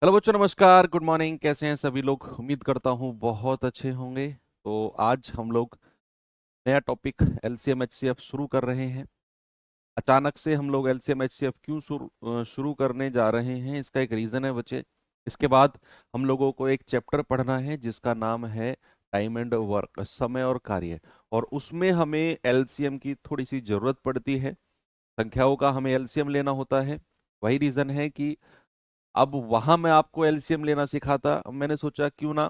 Hello बच्चों, नमस्कार, good morning. कैसे हैं सभी लोग? उम्मीद करता हूँ बहुत अच्छे होंगे। तो आज हम लोग नया टॉपिक एलसीएम एचसीएफ शुरू कर रहे हैं। अचानक से हम लोग एलसीएम एचसीएफ क्यों शुरू करने जा रहे हैं, इसका एक रीज़न है बच्चे। इसके बाद हम लोगों को एक चैप्टर पढ़ना है जिसका नाम है टाइम एंड वर्क, समय और कार्य। और उसमें हमें एलसीएम की थोड़ी सी ज़रूरत पड़ती है। संख्याओं का हमें एलसीएम लेना होता है। वही रीज़न है कि अब वहां मैं आपको एलसीएम लेना सिखाता। अब मैंने सोचा क्यों ना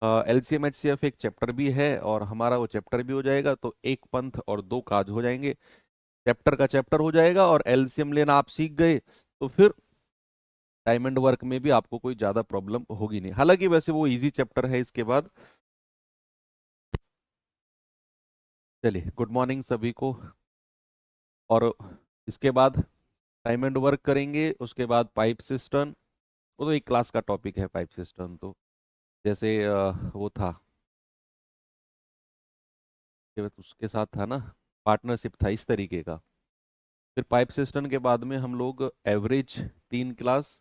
एलसीएम एचसीएफ एक चैप्टर भी है और हमारा वो चैप्टर भी हो जाएगा, तो एक पंथ और दो काज हो जाएंगे। चैप्टर का चैप्टर हो जाएगा और एलसीएम लेना आप सीख गए, तो फिर टाइम एंड वर्क में भी आपको कोई ज्यादा प्रॉब्लम होगी नहीं। हालांकि वैसे वो इजी चैप्टर है इसके बाद। चलिए, गुड मॉर्निंग सभी को। और इसके बाद टाइम एंड वर्क करेंगे, उसके बाद पाइप सिस्टम। वो तो एक क्लास का टॉपिक है पाइप सिस्टम। तो जैसे वो था कि उसके साथ था ना, पार्टनरशिप था इस तरीके का। फिर पाइप सिस्टम के बाद में हम लोग एवरेज 3 क्लास,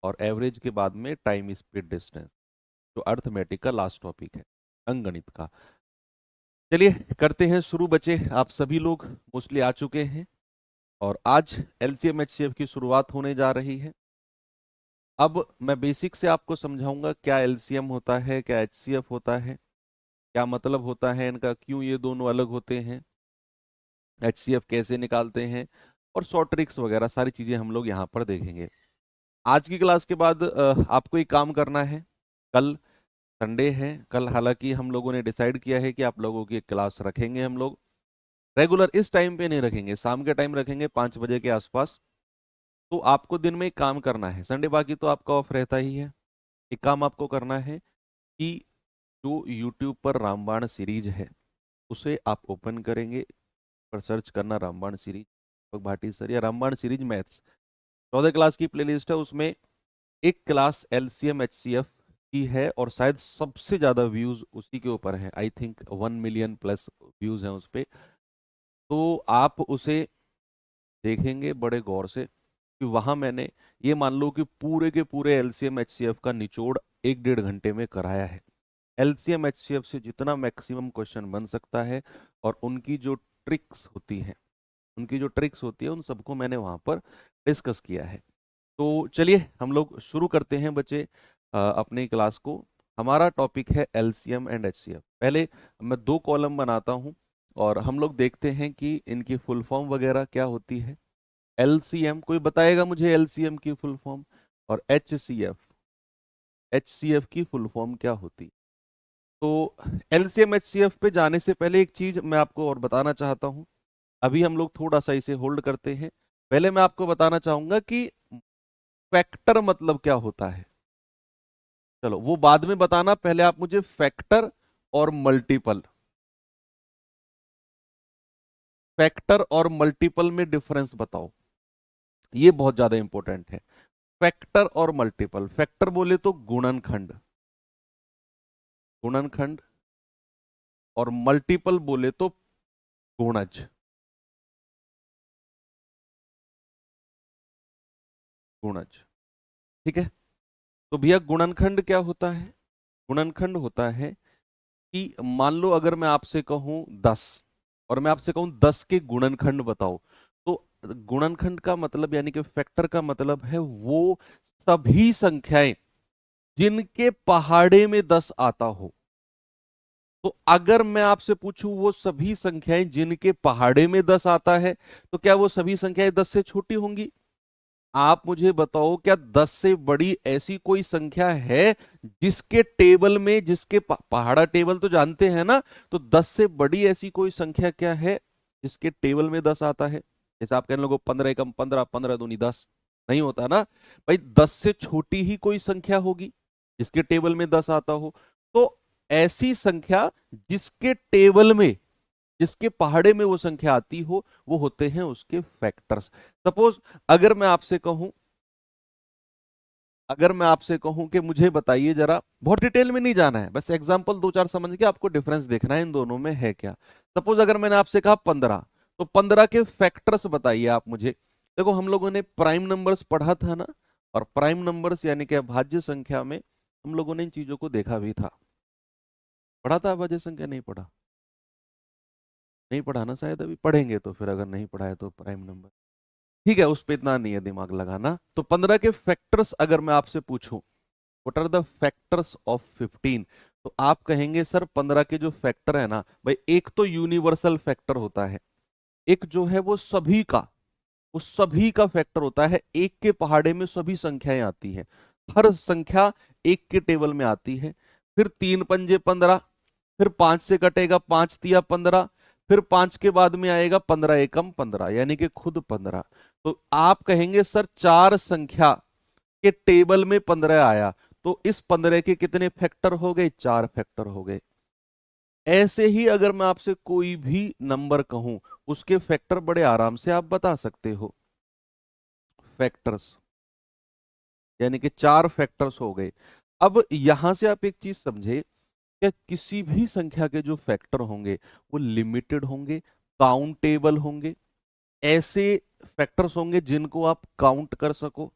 और एवरेज के बाद में टाइम स्पीड डिस्टेंस, जो अर्थमेटिक का लास्ट टॉपिक है, अंकगणित का। चलिए करते हैं शुरू बच्चे। आप सभी लोग मोस्टली आ चुके हैं और आज एलसीएम एचसीएफ की शुरुआत होने जा रही है। अब मैं बेसिक से आपको समझाऊंगा क्या एलसीएम होता है, क्या एचसीएफ होता है, क्या मतलब होता है इनका, क्यों ये दोनों अलग होते हैं, एचसीएफ कैसे निकालते हैं, और शॉर्ट ट्रिक्स वगैरह सारी चीजें हम लोग यहाँ पर देखेंगे। आज की क्लास के बाद आपको एक काम करना है। कल संडे है। कल हालांकि हम लोगों ने डिसाइड किया है कि आप लोगों की एक क्लास रखेंगे। हम लोग रेगुलर इस टाइम पे नहीं रखेंगे, शाम के टाइम रखेंगे 5 बजे के आसपास। तो आपको दिन में एक काम करना है, संडे बाकी तो आपका ऑफ रहता ही है। एक काम आपको करना है कि जो यूट्यूब पर रामबाण सीरीज है उसे आप ओपन करेंगे, पर सर्च करना रामबाण सीरीज भाटी सर या रामबाण सीरीज मैथ्स। 14 क्लास की प्लेलिस्ट है, उसमें एक क्लास एलसीएम एचसीएफ की है और शायद सबसे ज्यादा व्यूज उसी के ऊपर है। I think 1 million plus views हैं उस पे। तो आप उसे देखेंगे बड़े गौर से कि वहां मैंने, ये मान लो कि पूरे के पूरे एलसीएम एचसीएफ का निचोड़ 1 डेढ़ घंटे में कराया है। एलसीएम एचसीएफ से जितना मैक्सिमम क्वेश्चन बन सकता है और उनकी जो ट्रिक्स होती है उन सबको मैंने वहां पर डिस्कस किया है। तो चलिए हम लोग शुरू करते हैं बच्चे अपनी क्लास को। हमारा टॉपिक है एलसीएम एंड एचसीएफ। पहले मैं 2 कॉलम बनाता हूं और हम लोग देखते हैं कि इनकी फुल फॉर्म वगैरह क्या होती है। एलसीएम कोई बताएगा मुझे एलसीएम की फुल फॉर्म? और एचसीएफ, एचसीएफ की फुल फॉर्म क्या होती है? तो एलसीएम एचसीएफ पे जाने से पहले एक चीज मैं आपको और बताना चाहता हूं। अभी हम लोग थोड़ा सा इसे होल्ड करते हैं। पहले मैं आपको बताना चाहूंगा कि फैक्टर मतलब क्या होता है। चलो वो बाद में बताना, पहले आप मुझे फैक्टर और मल्टीपल, फैक्टर और मल्टीपल में डिफरेंस बताओ। ये बहुत ज्यादा इंपॉर्टेंट है। फैक्टर और मल्टीपल, फैक्टर बोले तो गुणनखंड, गुणनखंड, और मल्टीपल बोले तो गुणज, गुणज। ठीक है। तो भैया गुणनखंड क्या होता है? गुणनखंड होता है कि मान लो अगर मैं आपसे कहूं 10 और मैं आपसे कहूं 10 के गुणनखंड बताओ, तो गुणनखंड का मतलब यानी कि फैक्टर का मतलब है वो सभी संख्याएं जिनके पहाड़े में 10 आता हो। तो अगर मैं आपसे पूछूं वो सभी संख्याएं जिनके पहाड़े में 10 आता है, तो क्या वो सभी संख्याएं 10 से छोटी होंगी? आप मुझे बताओ, क्या 10 से बड़ी ऐसी कोई संख्या है जिसके टेबल में, जिसके पहाड़ा टेबल तो जानते हैं ना, तो 10 से बड़ी ऐसी कोई संख्या क्या है जिसके टेबल में 10 आता है? जैसे आप कहने लोगों 15 एकम 15, 15 दूनी 10, नहीं होता ना भाई। 10 से छोटी ही कोई संख्या होगी जिसके टेबल में 10 आता हो। तो ऐसी संख्या जिसके टेबल में, जिसके पहाड़े में वो संख्या आती हो, वो होते हैं उसके फैक्टर्स। सपोज अगर मैं आपसे कहूं, अगर मैं आपसे कहूं कि मुझे बताइए जरा, बहुत डिटेल में नहीं जाना है, बस एग्जांपल दो चार समझ के आपको डिफरेंस देखना है इन दोनों में है क्या। सपोज अगर मैंने आपसे कहा 15, तो 15 के फैक्टर्स बताइए आप मुझे। देखो हम लोगों ने प्राइम नंबर्स पढ़ा था ना, और प्राइम नंबर्स यानी कि अभाज्य संख्या में हम लोगों ने इन चीजों को देखा भी था। पढ़ा था अभाज्य संख्या, नहीं पढ़ा? नहीं पढ़ा ना, शायद अभी पढ़ेंगे तो फिर, अगर नहीं पढ़ा है तो प्राइम नंबर। ठीक है, उस पर इतना नहीं है दिमाग लगाना। तो 15 के फैक्टर्स अगर मैं आपसे पूछूं, what are the factors of 15, तो आप कहेंगे सर 15 के जो फैक्टर है ना भाई, एक तो यूनिवर्सल फैक्टर होता है, एक जो है वो सभी का फैक्टर होता है। एक के पहाड़े में सभी संख्याएं आती हैं, हर संख्या एक के टेबल में आती है। फिर 3 पंजे 15, फिर 5 से कटेगा 5 तिया 15, फिर 5 के बाद में आएगा 15 एकम 15, यानी कि खुद 15। तो आप कहेंगे सर चार संख्या के टेबल में 15 आया, तो इस 15 के कितने फैक्टर हो गए? चार फैक्टर हो गए। ऐसे ही अगर मैं आपसे कोई भी नंबर कहूं, उसके फैक्टर बड़े आराम से आप बता सकते हो। फैक्टर्स यानी कि चार फैक्टर्स हो गए। अब यहां से आप एक चीज समझे, क्या किसी भी संख्या के जो फैक्टर होंगे वो लिमिटेड होंगे, काउंटेबल होंगे। ऐसे फैक्टर्स होंगे जिनको आप काउंट कर सको।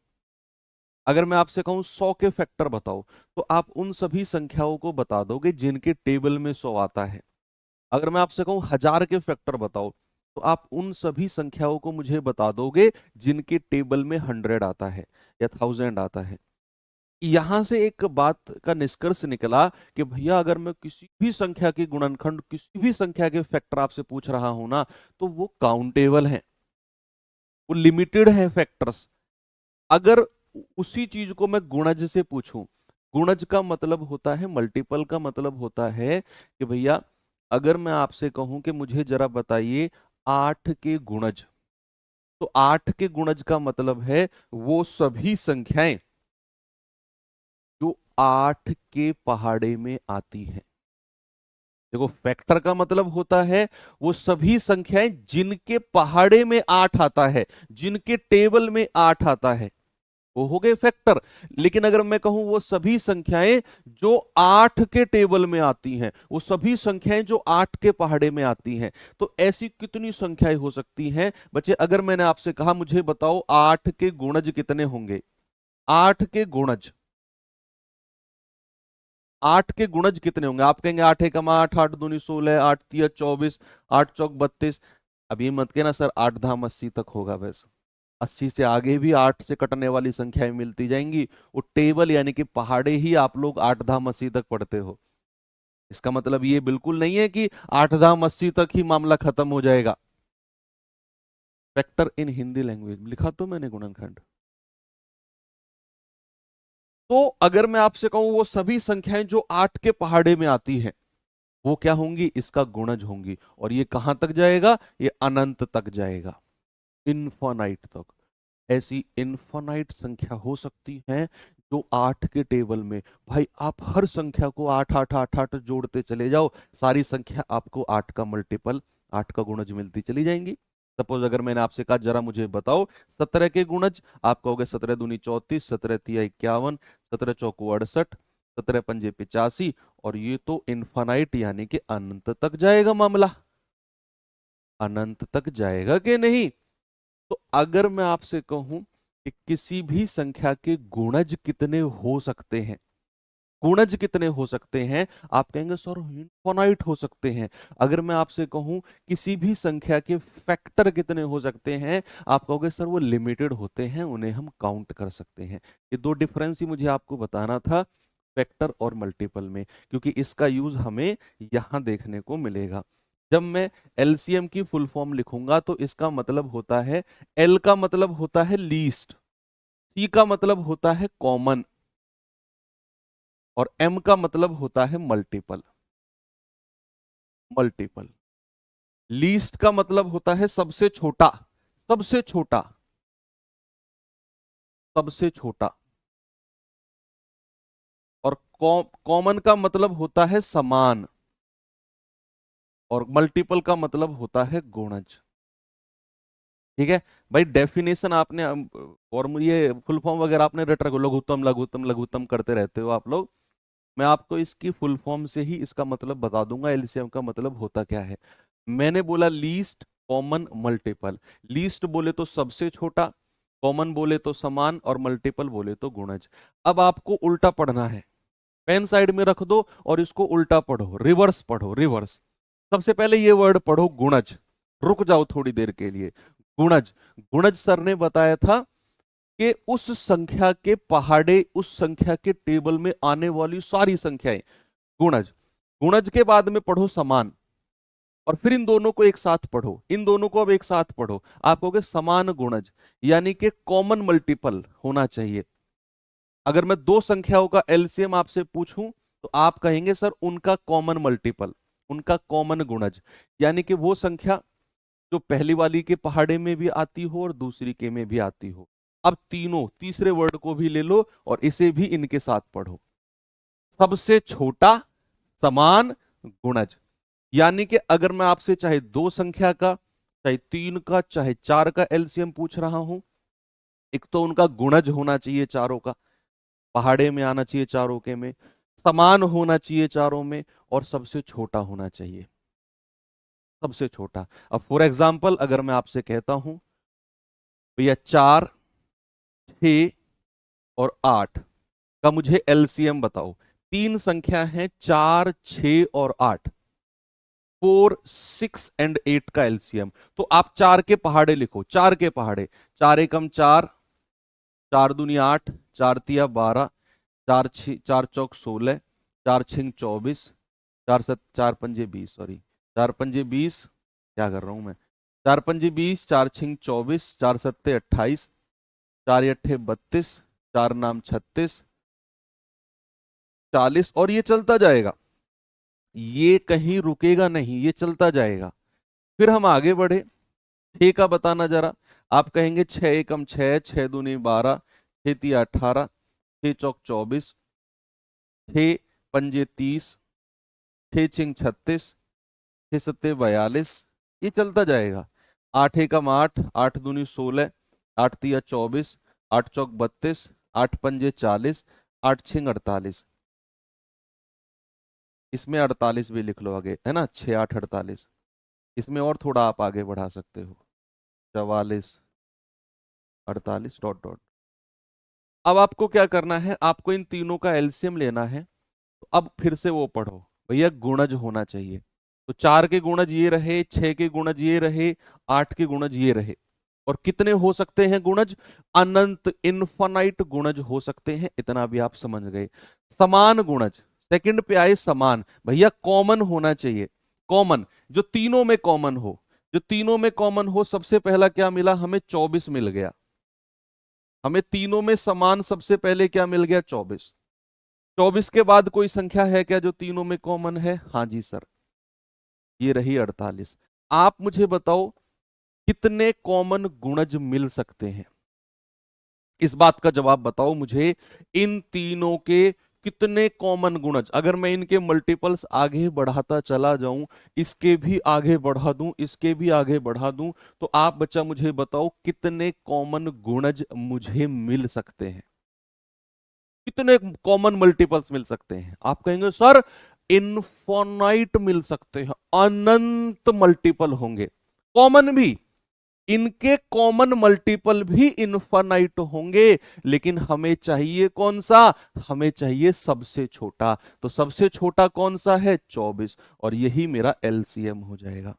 अगर मैं आपसे कहूं 100 के फैक्टर बताओ, तो आप उन सभी संख्याओं को बता दोगे जिनके टेबल में 100 आता है। अगर मैं आपसे कहूं 1000 के फैक्टर बताओ, तो आप उन सभी संख्याओं को मुझे बता दोगे जिनके टेबल में 100 आता है या 1000 आता है। यहां से एक बात का निष्कर्ष निकला कि भैया अगर मैं किसी भी संख्या के गुणनखंड, किसी भी संख्या के फैक्टर आपसे पूछ रहा हूं ना, तो वो काउंटेबल है, वो लिमिटेड है फैक्टर्स। अगर उसी चीज को मैं गुणज से पूछूं, गुणज का मतलब होता है मल्टीपल, का मतलब होता है कि भैया अगर मैं आपसे कहूं कि मुझे जरा बताइए 8 के गुणज, तो 8 के गुणज का मतलब है वो सभी संख्याएं जो 8 के पहाड़े में आती हैं। देखो, फैक्टर का मतलब होता है वो सभी संख्याएं जिनके पहाड़े में 8 आता है, जिनके टेबल में 8 आता है, वो हो गए फैक्टर। लेकिन अगर मैं कहूं वो सभी संख्याएं जो 8 के टेबल में आती हैं, वो सभी संख्याएं जो 8 के पहाड़े में आती हैं, तो ऐसी कितनी संख्याएं हो सकती हैं बच्चे? अगर मैंने आपसे कहा मुझे बताओ 8 के गुणज कितने होंगे, 8 के गुणज, 8 के गुणज कितने होंगे? आप कहेंगे 8 एकम 8, 8 दूनी 16, 8 तिया 24, 8 चौक 32। अब ये मत कहना सर 8 धाम 80 तक होगा, बस 80 से आगे भी 8 से कटने वाली संख्याएं मिलती जाएंगी। वो टेबल यानी कि पहाड़े ही आप लोग 8 धाम 80 तक पढ़ते हो। इसका मतलब ये बिल्कुल नहीं है कि 8 धाम 80 तक ही मामला खत्म हो जाएगा। फैक्टर इन हिंदी लैंग्वेज लिखा तो मैंने गुणनखंड। तो अगर मैं आपसे कहूं वो सभी संख्याएं जो 8 के पहाड़े में आती हैं, वो क्या होंगी? इसका गुणज होंगी। और ये कहां तक जाएगा? ये अनंत तक जाएगा, इनफाइनाइट तक। ऐसी इनफाइनाइट संख्या हो सकती है जो 8 के टेबल में, भाई आप हर संख्या को 8 8 8 8 जोड़ते चले जाओ, सारी संख्या आपको 8 का मल्टीपल, 8 का गुणज मिलती चली जाएंगी। सपोज अगर मैंने आपसे कहा जरा मुझे बताओ 17 के गुणज, आप कहोगे 17 दूनी 34, 17 तिया 51, 17 चौको 68, 17 पंजे 85। और ये तो इनफाइनाइट यानी कि अनंत तक जाएगा मामला, अनंत तक जाएगा कि नहीं? तो अगर मैं आपसे कहूं कि किसी भी संख्या के गुणज कितने हो सकते हैं, गुणज कितने हो सकते हैं, आप कहेंगे सर इनफाइनाइट हो सकते हैं। अगर मैं आपसे कहूं किसी भी संख्या के फैक्टर कितने हो सकते हैं, आप कहोगे सर वो लिमिटेड होते हैं, उन्हें हम काउंट कर सकते हैं। ये दो डिफरेंस ही मुझे आपको बताना था, फैक्टर और मल्टीपल में, क्योंकि इसका यूज हमें यहां देखने को मिलेगा। जब मैं एलसीएम की फुल फॉर्म लिखूंगा तो इसका मतलब होता है, एल का मतलब होता है लीस्ट, सी का मतलब होता है कॉमन, और एम का मतलब होता है मल्टीपल। मल्टीपल, लीस्ट का मतलब होता है सबसे छोटा, सबसे छोटा, सबसे छोटा। और कॉमन का मतलब होता है समान, और मल्टीपल का मतलब होता है गुणज। ठीक है भाई, डेफिनेशन आपने और ये फुल फॉर्म वगैरह आपने रट रखो, लघुत्तम लघुत्तम लघुत्तम करते रहते हो आप लोग। मैं आपको इसकी फुल फॉर्म से ही इसका मतलब बता दूंगा, एलसीएम का मतलब होता क्या है। मैंने बोला लीस्ट, कॉमन, मल्टीपल। लीस्ट बोले तो सबसे छोटा, कॉमन बोले तो समान और मल्टीपल बोले तो गुणज। अब आपको उल्टा पढ़ना है, पेन साइड में रख दो और इसको उल्टा पढ़ो, रिवर्स पढ़ो, रिवर्स। सबसे पहले ये वर्ड पढ़ो गुणज, रुक जाओ थोड़ी देर के लिए। गुणज, गुणज सर ने बताया था कि उस संख्या के पहाड़े, उस संख्या के टेबल में आने वाली सारी संख्याएं, गुणज। गुणज के बाद में पढ़ो समान, और फिर इन दोनों को एक साथ पढ़ो, इन दोनों को अब एक साथ पढ़ो, आप कहोगे समान गुणज, यानी कि कॉमन मल्टीपल होना चाहिए। अगर मैं दो संख्याओं का एलसीएम आपसे पूछूं तो आप कहेंगे सर उनका कॉमन मल्टीपल, उनका कॉमन गुणज, यानी कि वो संख्या जो पहली वाली के पहाड़े में भी आती हो और दूसरी के में भी आती हो। अब तीनों, तीसरे वर्ड को भी ले लो और इसे भी इनके साथ पढ़ो, सबसे छोटा समान गुणज। यानी कि अगर मैं आपसे चाहे दो संख्या का, चाहे तीन का, चाहे चार का एलसीएम पूछ रहा हूं, एक तो उनका गुणज होना चाहिए चारों का, पहाड़े में आना चाहिए चारों के में, समान होना चाहिए चारों में, और सबसे छोटा होना चाहिए, सबसे छोटा। अब फॉर एग्जाम्पल अगर मैं आपसे कहता हूं भैया 4, 6 और 8 का मुझे एलसीएम बताओ, तीन संख्या है 4, 6 और 8, 4, 6 एंड 8 का एलसीएम। तो आप चार के पहाड़े लिखो, चार के पहाड़े, 4 एकम 4, 4 दूनी 8, 4 तिया 12, 4 चौक 16, 4 छिंग 24, 4 पंजे 20, सॉरी 4 पंजे 20, क्या कर रहा हूं मैं, 4 पंजे 20, 4 छिंग 24, 4 सत्ते 28, 4 अट्ठे 32, 4 नाम 36, 40, और ये चलता जाएगा, ये कहीं रुकेगा नहीं, ये चलता जाएगा। फिर हम आगे बढ़े, 6 का बताना जरा। आप कहेंगे 6 एकम 6, 6 दूनी 12, 6 तिया 18, 6 चौक 24, 6 पंजे 30, 6 छिंग 36, 6 सत्ते 42, ये चलता जाएगा। 8 एकम 8, 8 दूनी 16, 8 तिया 24, 8 चौक 32, 8 पंजे 40, 8 छिंग 48, इसमें 48 भी लिख लो आगे, है ना, 6 8 48। इसमें और थोड़ा आप आगे बढ़ा सकते हो, 44, 48 डॉट डॉट। अब आपको क्या करना है, आपको इन तीनों का एलसीएम लेना है। तो अब फिर से वो पढ़ो भैया, गुणज होना चाहिए। तो 4 के गुणज ये रहे, 6 के गुणज ये रहे, 8 के गुणज ये रहे, और कितने हो सकते हैं गुणज, अनंत, इनफाइनाइट गुणज हो सकते हैं, इतना भी आप समझ गए। समान गुणज, सेकंड पे आए समान, भैया कॉमन होना चाहिए, कॉमन, जो तीनों में कॉमन हो, जो तीनों में कॉमन हो। सबसे पहला क्या मिला हमें, 24 मिल गया, हमें तीनों में समान सबसे पहले क्या मिल गया, 24। 24 के बाद कोई संख्या है क्या जो तीनों में कॉमन है, हाँ जी सर, ये रही 48। आप मुझे बताओ कितने कॉमन गुणज मिल सकते हैं, इस बात का जवाब बताओ मुझे, इन तीनों के कितने कॉमन गुणज। अगर मैं इनके मल्टीपल्स आगे बढ़ाता चला जाऊं, इसके भी आगे बढ़ा दूं, इसके भी आगे बढ़ा दूं, तो आप बच्चा मुझे बताओ कितने कॉमन गुणज मुझे मिल सकते हैं, कितने कॉमन मल्टीपल्स मिल सकते हैं। आप कहेंगे सर इनफाइनाइट मिल सकते हैं, अनंत मल्टीपल होंगे, कॉमन भी, इनके कॉमन मल्टीपल भी इनफाइनाइट होंगे, लेकिन हमें चाहिए कौन सा, हमें चाहिए सबसे छोटा। तो सबसे छोटा कौन सा है, 24, और यही मेरा एलसीएम हो जाएगा,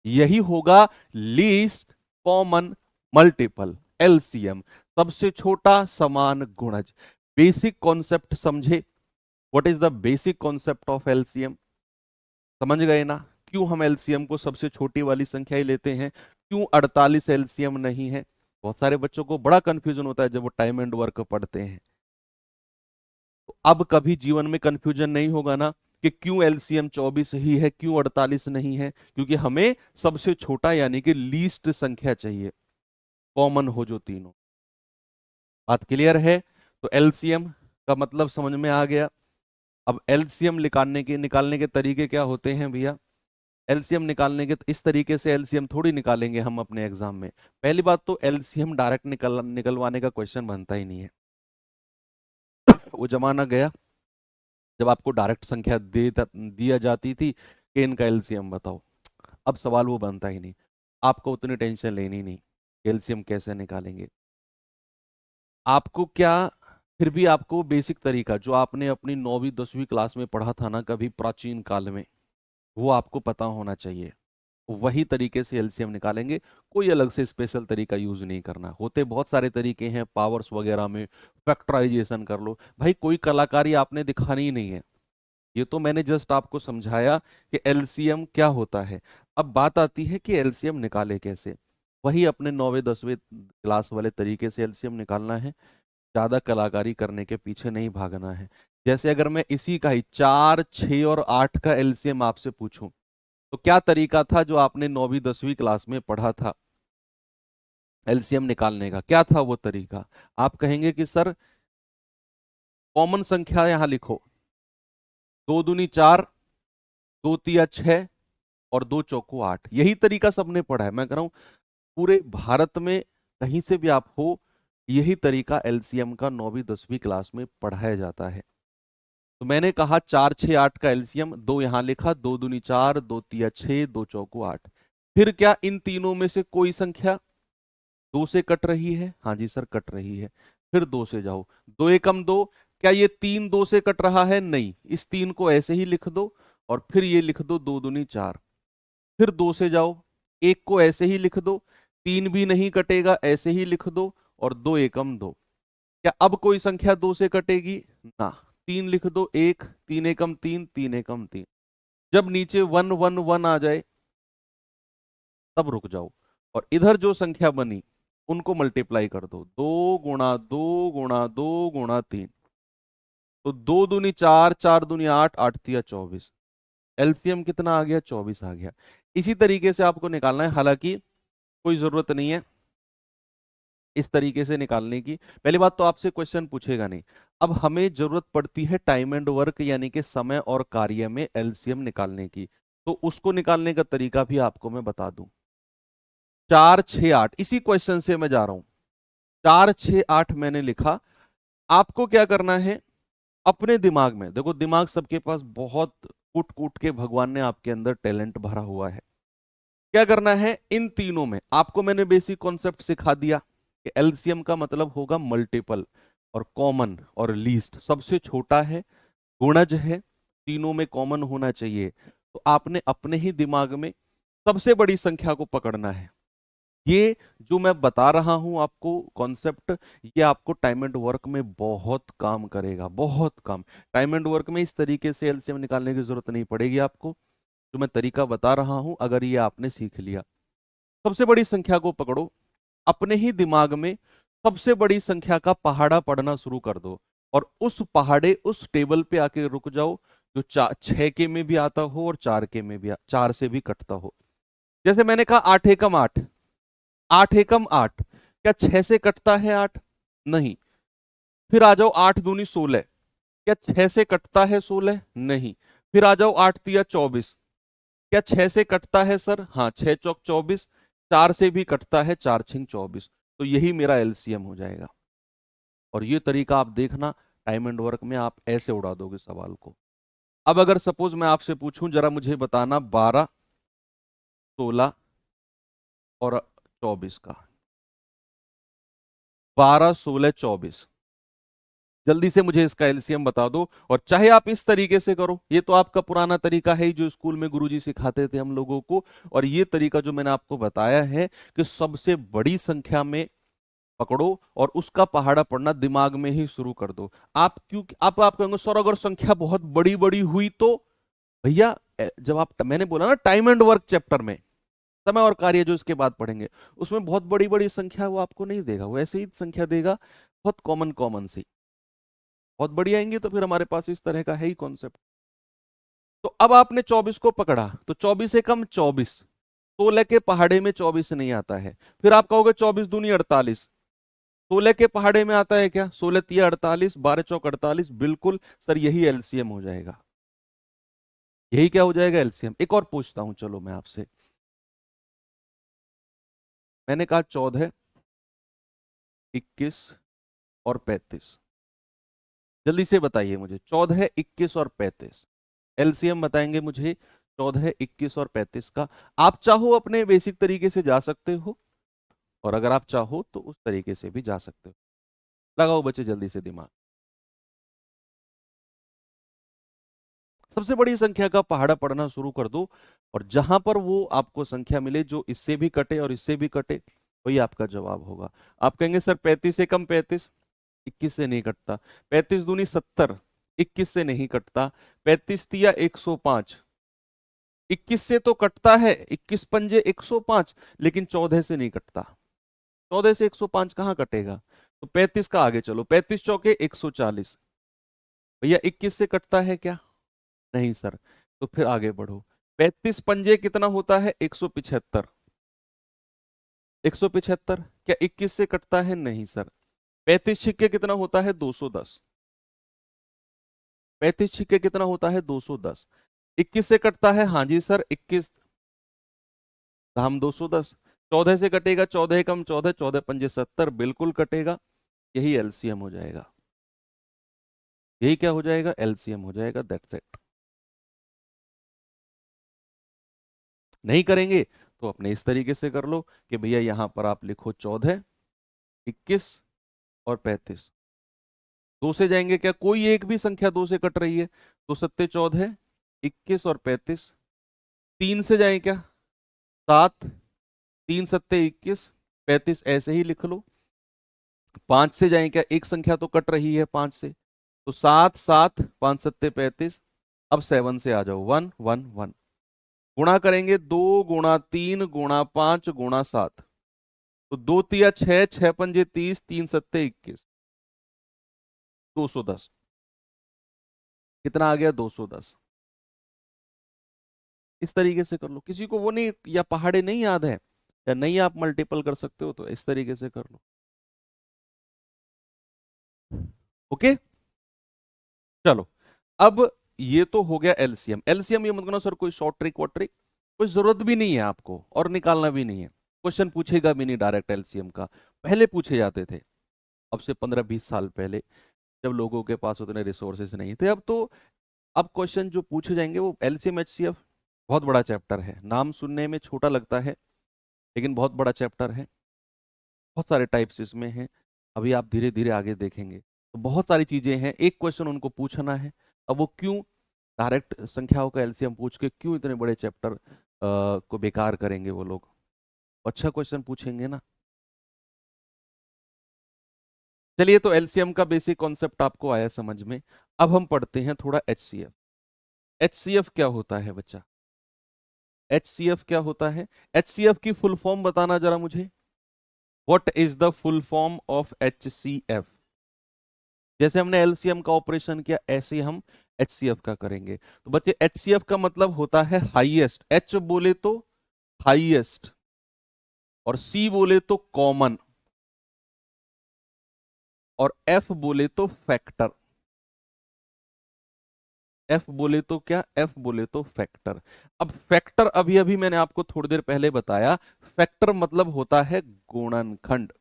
यही होगा लीस्ट कॉमन मल्टीपल, एलसीएम, सबसे छोटा समान गुणज। बेसिक कॉन्सेप्ट समझे, what is the basic concept of LCM, समझ गए ना, क्यों हम एलसीएम को सबसे छोटी वाली संख्या ही लेते हैं, क्यों 48 एलसीएम नहीं है। बहुत सारे बच्चों को बड़ा कंफ्यूजन होता है जब वो टाइम एंड वर्क पढ़ते हैं। तो अब कभी जीवन में कंफ्यूजन नहीं होगा ना कि क्यों एलसीएम 24 ही है, क्यों 48 नहीं है, क्योंकि हमें सबसे छोटा यानी कि लीस्ट संख्या चाहिए, कॉमन हो जो तीनों। बात क्लियर है, तो एलसीएम का मतलब समझ में आ गया। अब एलसीएम निकालने के तरीके क्या होते हैं भैया, एलसीएम निकालने के इस तरीके से एलसीएम थोड़ी निकालेंगे हम अपने एग्जाम में। पहली बात तो एलसीएम डायरेक्ट निकलवाने का क्वेश्चन बनता ही नहीं है। वो जमाना गया जब आपको डायरेक्ट संख्या दिया जाती थी कि इनका एलसीएम बताओ, अब सवाल वो बनता ही नहीं, आपको उतनी टेंशन लेनी नहीं एलसीएम कैसे निकालेंगे। आपको क्या, फिर भी आपको बेसिक तरीका जो आपने अपनी 9वीं 10वीं क्लास में पढ़ा था ना कभी प्राचीन काल में, वो आपको पता होना चाहिए। वही तरीके से एलसीएम निकालेंगे, कोई अलग से स्पेशल तरीका यूज नहीं करना। होते बहुत सारे तरीके हैं पावर्स वगैरह में, फैक्टराइजेशन कर लो, भाई कोई कलाकारी आपने दिखानी ही नहीं है। ये तो मैंने जस्ट आपको समझाया कि एलसीएम क्या होता है। अब बात आती है कि एलसीएम निकाले कैसे। वही अपने 9वीं 10वीं क्लास वाले तरीके से एलसीएम निकालना है, ज्यादा कलाकारी करने के पीछे नहीं भागना है। जैसे अगर मैं इसी का ही 4 6 और 8 का एलसीएम आपसे पूछूं, तो क्या तरीका था जो आपने 9वीं 10वीं क्लास में पढ़ा था एलसीएम निकालने का, क्या था वो तरीका? आप कहेंगे कि सर कॉमन संख्या यहां लिखो, 2 दूनी 4, 2 तिया 6 और 2 चौको 8। यही तरीका सबने पढ़ा है। मैं कह रहा हूं पूरे भारत में कहीं से भी आप हो, यही तरीका एलसीएम का 9वीं 10वीं क्लास में पढ़ाया जाता है। तो मैंने कहा 4 6 8 का एलसीएम, दो यहां लिखा, 2 दूनी 4, 2 तिया 6, 2 चौको 8। फिर क्या इन तीनों में से कोई संख्या 2 से कट रही है? हाँ जी सर कट रही है। फिर 2 से जाओ, 2 एकम 2। क्या ये 3 2 से कट रहा है? नहीं, इस 3 को ऐसे ही लिख दो और फिर ये लिख दो 2 दूनी 4। फिर 2 से जाओ, 1 को ऐसे ही लिख दो, 3 भी नहीं कटेगा, ऐसे ही लिख दो और 2 एकम 2। क्या अब कोई संख्या 2 से कटेगी? ना। 3 लिख दो, 1, 3 एकम 3, 3 एकम 3। जब नीचे 1 1 1 आ जाए तब रुक जाओ, और इधर जो संख्या बनी उनको मल्टीप्लाई कर दो, 2 गुणा 2 गुणा 2 गुणा 3। तो 2 दूनी 4, 4 दूनी 8, 8 तिया 24। एलसीएम कितना आ गया? 24 आ गया। इसी तरीके से आपको निकालना है, हालांकि कोई जरूरत नहीं है इस तरीके से निकालने की। पहली बात तो आपसे क्वेश्चन पूछेगा नहीं। अब हमें जरूरत पड़ती है टाइम एंड वर्क यानी कि समय और कार्य में एलसीएम निकालने की, तो उसको निकालने का तरीका भी आपको मैं बता दूं। 4 6 8 इसी क्वेश्चन से मैं जा रहा हूं। 4 6 8 मैंने लिखा। आपको क्या करना है, अपने दिमाग में देखो, दिमाग सबके पास बहुत कूट कूट के भगवान ने आपके अंदर टैलेंट भरा हुआ है। क्या करना है, इन तीनों में आपको मैंने बेसिक कॉन्सेप्ट सिखा दिया कि एलसीएम का मतलब होगा मल्टीपल और कॉमन और लीस्ट, सबसे छोटा है, गुणज है, तीनों में कॉमन होना चाहिए। तो आपने अपने ही दिमाग में सबसे बड़ी संख्या को पकड़ना है। ये जो मैं बता रहा हूं आपको कॉन्सेप्ट, ये आपको टाइम एंड वर्क में बहुत काम करेगा, बहुत काम। टाइम एंड वर्क में इस तरीके से एलसीएम निकालने की जरूरत नहीं पड़ेगी आपको। जो मैं तरीका बता रहा हूं अगर ये आपने सीख लिया, सबसे बड़ी संख्या को पकड़ो, अपने ही दिमाग में सबसे बड़ी संख्या का पहाड़ा पढ़ना शुरू कर दो, और उस पहाड़े उस टेबल पे आके रुक जाओ जो 6 के में भी आता हो और 4 के में भी 4 से भी कटता हो। जैसे मैंने कहा 8 एकम 8, 8 एकम 8, क्या 6 से कटता है 8? नहीं। फिर आ जाओ 8 दूनी 16, क्या 6 से कटता है 16? नहीं। फिर आ जाओ 8 तिया 24, क्या 6 से कटता है सर? हाँ, 6 चौक 24। 4 से भी कटता है, 4 छिंग 24। तो यही मेरा एलसीएम हो जाएगा। और ये तरीका आप देखना, टाइम एंड वर्क में आप ऐसे उड़ा दोगे सवाल को। अब अगर सपोज मैं आपसे पूछूं, जरा मुझे बताना 12 16 और 24 का, 12 16 24, जल्दी से मुझे इसका एलसीएम बता दो। और चाहे आप इस तरीके से करो, ये तो आपका पुराना तरीका है जो स्कूल में गुरुजी सिखाते थे हम लोगों को। और ये तरीका जो मैंने आपको बताया है कि सबसे बड़ी संख्या में पकड़ो और उसका पहाड़ा पढ़ना दिमाग में ही शुरू कर दो। आप कहेंगे सर अगर संख्या बहुत बड़ी बड़ी हुई तो? भैया जब आप, मैंने बोला ना टाइम एंड वर्क चैप्टर में, समय और कार्य जो इसके बाद पढ़ेंगे, उसमें बहुत बड़ी बड़ी संख्या वो आपको नहीं देगा, वो ऐसे ही संख्या देगा, बहुत कॉमन कॉमन सी। बहुत बड़ी आएंगी तो फिर हमारे पास इस तरह का है ही कॉन्सेप्ट। तो अब आपने 24 को पकड़ा, तो 24 एकम 24, 16 के पहाड़े में 24 नहीं आता है। फिर आप कहोगे 24 दूनी 48, 16 के पहाड़े में आता है क्या? 16 तिया 48, 12 चौक 48, बिल्कुल सर यही एलसीएम हो जाएगा। यही क्या हो जाएगा? एलसीएम। एक और पूछता हूं चलो मैं आपसे। मैंने कहा 14 21 और 35, जल्दी से बताइए मुझे, 14 21 और 35 एलसीएम बताएंगे मुझे 14 21 और 35 का। आप चाहो अपने बेसिक तरीके से जा सकते हो, और अगर आप चाहो तो उस तरीके से भी जा सकते हो। लगाओ बच्चे जल्दी से दिमाग। सबसे बड़ी संख्या का पहाड़ा पढ़ना शुरू कर दो, और जहां पर वो आपको संख्या मिले जो इससे भी कटे और इससे भी कटे, वही आपका जवाब होगा। आप कहेंगे सर 35 से कम 35, 21 से नहीं कटता। 35 दूनी 70, 21 से नहीं कटता। 35 तिया 105, 21 से तो कटता है, 21 पंजे 105, लेकिन 14 से नहीं कटता। 14 से 105 कहाँ कटेगा? तो 35 का आगे चलो, 35 चौके 140। भैया 21 से कटता है क्या? नहीं सर। तो फिर आगे बढ़ो। 35 पंजे कितना होता है? 175। 175 क्या 21 से कटता है? नहीं सर। 35 छिक्के कितना होता है? 210। 35 छिक्के कितना होता है? 210। 21 से कटता है? हाँ जी सर 21 धाम 210। 14 से कटेगा? 14 कम 14, 14 पंजे 70, बिल्कुल कटेगा। यही एलसीएम हो जाएगा। यही क्या हो जाएगा? एलसीएम हो जाएगा। That's it. नहीं करेंगे तो अपने इस तरीके से कर लो कि भैया यहां पर आप लिखो 14, 21 और 35। दो से जाएंगे क्या? कोई एक भी संख्या दो से कट रही है? तो सत्ते 14, 21 और 35। तीन से जाए क्या? 7, 3 सत्ते 21, 35 ऐसे ही लिख लो। 5 से जाए क्या? एक संख्या तो कट रही है 5 से, तो 7, 7, 5 सत्ते 35। अब 7 से आ जाओ, 1, 1, 1। गुणा करेंगे, 2 गुणा 3 गुणा 5 गुणा 7। तो 2 तिया 6, 6 पंजे 30, 3 सत्ते 21, 210। कितना आ गया? 210। इस तरीके से कर लो। किसी को वो नहीं या पहाड़े नहीं याद है या नहीं आप मल्टीपल कर सकते हो, तो इस तरीके से कर लो। ओके, चलो। अब ये तो हो गया एलसीएम। एलसीएम ये मत करना सर कोई शॉर्ट ट्रिक वॉट ट्रिक, कोई जरूरत भी नहीं है आपको और निकालना भी नहीं है। क्वेश्चन पूछेगा भी नहीं डायरेक्ट एलसीएम का। पहले पूछे जाते थे, अब से 15-20 साल पहले, जब लोगों के पास उतने रिसोर्सेज नहीं थे। अब तो अब क्वेश्चन जो पूछे जाएंगे वो एलसीएम एचसीएफ, बहुत बड़ा चैप्टर है। नाम सुनने में छोटा लगता है लेकिन बहुत बड़ा चैप्टर है। बहुत सारे टाइप्स इसमें हैं, अभी आप धीरे धीरे आगे देखेंगे। तो बहुत सारी चीजें हैं, एक क्वेश्चन उनको पूछना है। अब वो क्यों डायरेक्ट संख्याओं का एलसीएम पूछ के क्यों इतने बड़े चैप्टर को बेकार करेंगे वो लोग? अच्छा क्वेश्चन पूछेंगे ना। चलिए, तो एलसीएम का बेसिक कॉन्सेप्ट आपको आया समझ में। अब हम पढ़ते हैं थोड़ा एचसीएफ। एचसीएफ क्या होता है बच्चा? एचसीएफ क्या होता है? एचसीएफ की फुल फॉर्म बताना जरा मुझे। What is the full form of HCF? जैसे हमने एलसीएम का ऑपरेशन किया ऐसे हम एचसीएफ का करेंगे। तो बच्चे एचसीएफ का मतलब होता है हाईएस्ट। एच बोले तो हाईएस्ट, और सी बोले तो कॉमन, और एफ बोले तो फैक्टर। एफ बोले तो क्या? एफ बोले तो फैक्टर। अब फैक्टर अभी अभी मैंने आपको थोड़ी देर पहले बताया, फैक्टर मतलब होता है गुणनखंड।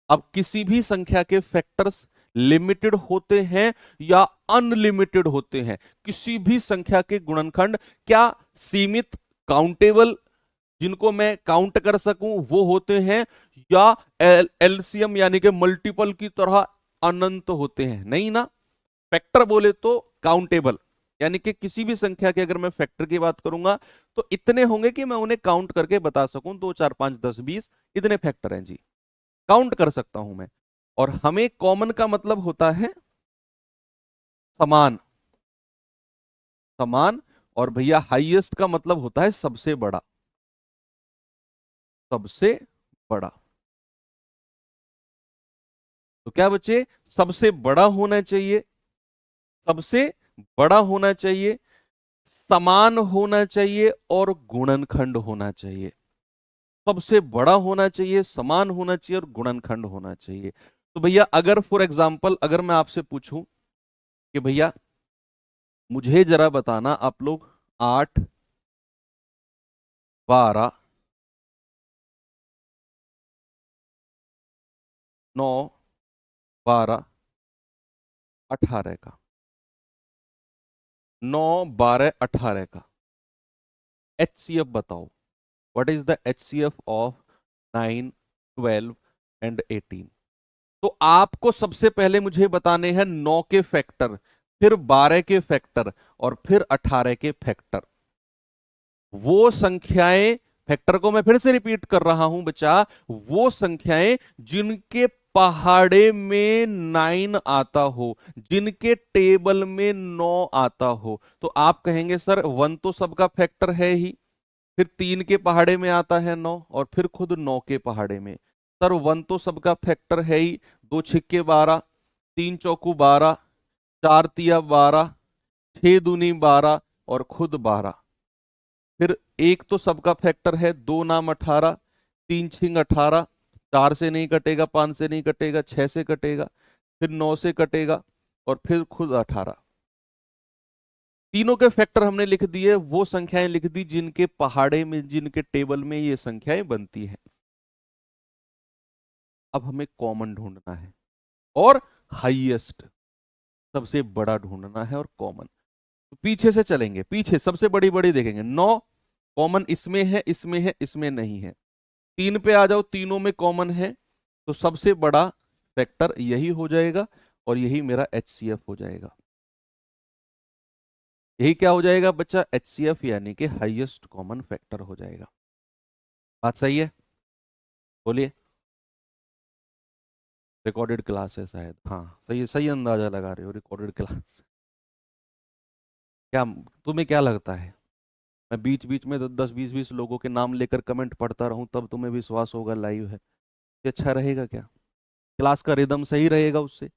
अब किसी भी संख्या के फैक्टर्स लिमिटेड होते हैं या अनलिमिटेड होते हैं। किसी भी संख्या के गुणनखंड क्या सीमित, काउंटेबल, जिनको मैं काउंट कर सकूं वो होते हैं, या एलसीएम यानी कि मल्टीपल की तरह अनंत होते हैं? नहीं ना। फैक्टर बोले तो काउंटेबल, यानी कि किसी भी संख्या के अगर मैं फैक्टर की बात करूंगा तो इतने होंगे कि मैं उन्हें काउंट करके बता सकूं, 2, 4, 5, 10, 20 इतने फैक्टर हैं जी, काउंट कर सकता हूं मैं। और हमें कॉमन का मतलब होता है समान। समान। और भैया हाईएस्ट का मतलब होता है सबसे बड़ा। सबसे बड़ा। तो क्या बच्चे? सबसे बड़ा होना चाहिए, सबसे बड़ा होना चाहिए, समान होना चाहिए और गुणनखंड होना चाहिए। सबसे बड़ा होना चाहिए, समान होना चाहिए और गुणनखंड होना चाहिए। तो भैया अगर फॉर एग्जांपल अगर मैं आपसे पूछूं कि भैया मुझे जरा बताना आप लोग 8, 12, 9, 12, 18 का, 9, 12, 18 का एचसीएफ बताओ। What is the HCF of 9, 12 and 18? तो आपको सबसे पहले मुझे बताने हैं 9 के फैक्टर, फिर 12 के फैक्टर, और फिर 18 के फैक्टर। वो संख्याएं, फैक्टर को मैं फिर से रिपीट कर रहा हूं बच्चा, वो संख्याएं जिनके पहाड़े में 9 आता हो, जिनके टेबल में 9 आता हो। तो आप कहेंगे सर 1 तो सबका फैक्टर है ही, फिर 3 के पहाड़े में आता है 9, और फिर खुद 9 के पहाड़े में। सर 1 तो सबका फैक्टर है ही, 2 छिक्के 12, 3 चौकू 12, 4 तिया 12, 6 दूनी 12, और खुद 12। फिर 1 तो सबका फैक्टर है, 2 नाम 18, 3 छिंग 18, 4 से नहीं कटेगा, 5 से नहीं कटेगा, 6 से कटेगा, फिर 9 से कटेगा, और फिर खुद 18। तीनों के फैक्टर हमने लिख दिए, वो संख्याएं लिख दी जिनके पहाड़े में, जिनके टेबल में ये संख्याएं बनती हैं। अब हमें कॉमन ढूंढना है और हाईएस्ट, सबसे बड़ा ढूंढना है और कॉमन। तो पीछे से चलेंगे, पीछे सबसे बड़ी बड़ी देखेंगे। 9 कॉमन इसमें है, इसमें है, इसमें नहीं है। 3 पे आ जाओ, तीनों में कॉमन है, तो सबसे बड़ा फैक्टर यही हो जाएगा, और यही मेरा HCF हो जाएगा। यही क्या हो जाएगा बच्चा? HCF, यानी कि हाईएस्ट कॉमन फैक्टर हो जाएगा। बात सही है? बोलिए। रिकॉर्डेड क्लास है शायद, हाँ सही, सही अंदाजा लगा रहे हो, रिकॉर्डेड क्लास। क्या तुम्हें क्या लगता है, मैं बीच बीच में 10-20 लोगों के नाम लेकर कमेंट पढ़ता रहूं तब तुम्हें विश्वास होगा लाइव है? ये अच्छा रहेगा क्या? क्लास का रिदम सही रहेगा उससे?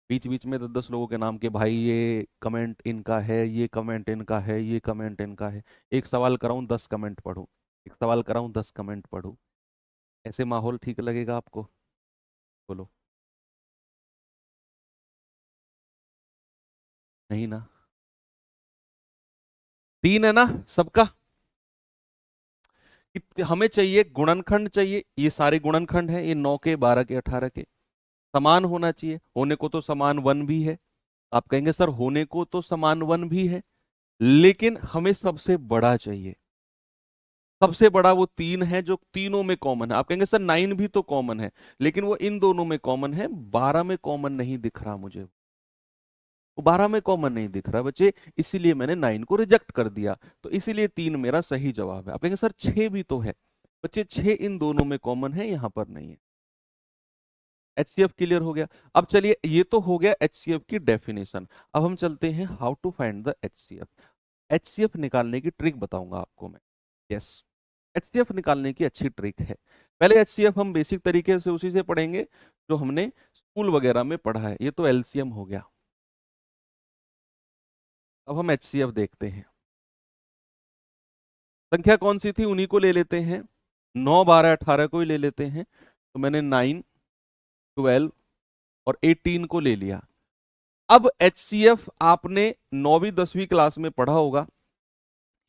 बीच बीच में 10 लोगों के नाम के, भाई ये कमेंट इनका है, ये कमेंट इनका है, ये कमेंट इनका है, एक सवाल कराऊं 10 कमेंट पढ़ूं, एक सवाल कराऊं 10 कमेंट पढ़ूं, ऐसे माहौल ठीक लगेगा आपको? बोलो। नहीं ना? 3 है ना सबका? हमें चाहिए गुणनखंड, चाहिए ये सारे गुणनखंड हैं, ये 9 के, 12 के, 18 के, समान होना चाहिए। होने को तो समान 1 भी है। आप कहेंगे सर होने को तो समान 1 भी है, लेकिन हमें सबसे बड़ा चाहिए। सबसे बड़ा वो 3 है जो तीनों में कॉमन है। आप कहेंगे सर 9 भी तो कॉमन है, लेकिन वो इन दोनों में कॉमन है, 12 में कॉमन नहीं दिख रहा मुझे। वो 12 में कॉमन नहीं दिख रहा बच्चे, इसीलिए मैंने 9 को रिजेक्ट कर दिया। तो इसीलिए 3 मेरा सही जवाब है। आप कहेंगे सर 6 भी तो है। बच्चे 6 इन दोनों में कॉमन है, यहां पर नहीं है। HCF क्लियर हो गया? अब चलिए, ये तो हो गया HCF की डेफिनेशन। अब हम चलते हैं how to find the HCF। HCF निकालने की ट्रिक बताऊंगा आपको मैं। यस, HCF निकालने की अच्छी ट्रिक है। पहले HCF हम बेसिक तरीके से उसी से पढ़ेंगे जो हमने स्कूल वगैरह में पढ़ा है। ये तो LCM हो गया। अब हम HCF देखते हैं। संख्या कौन सी थी, उन्हीं को ले लेते हैं। 9, 12, 18 को ही ले लेते हैं। तो मैंने 9, 12 और 18 को ले लिया। अब HCF आपने 9वीं 10वीं क्लास में पढ़ा होगा,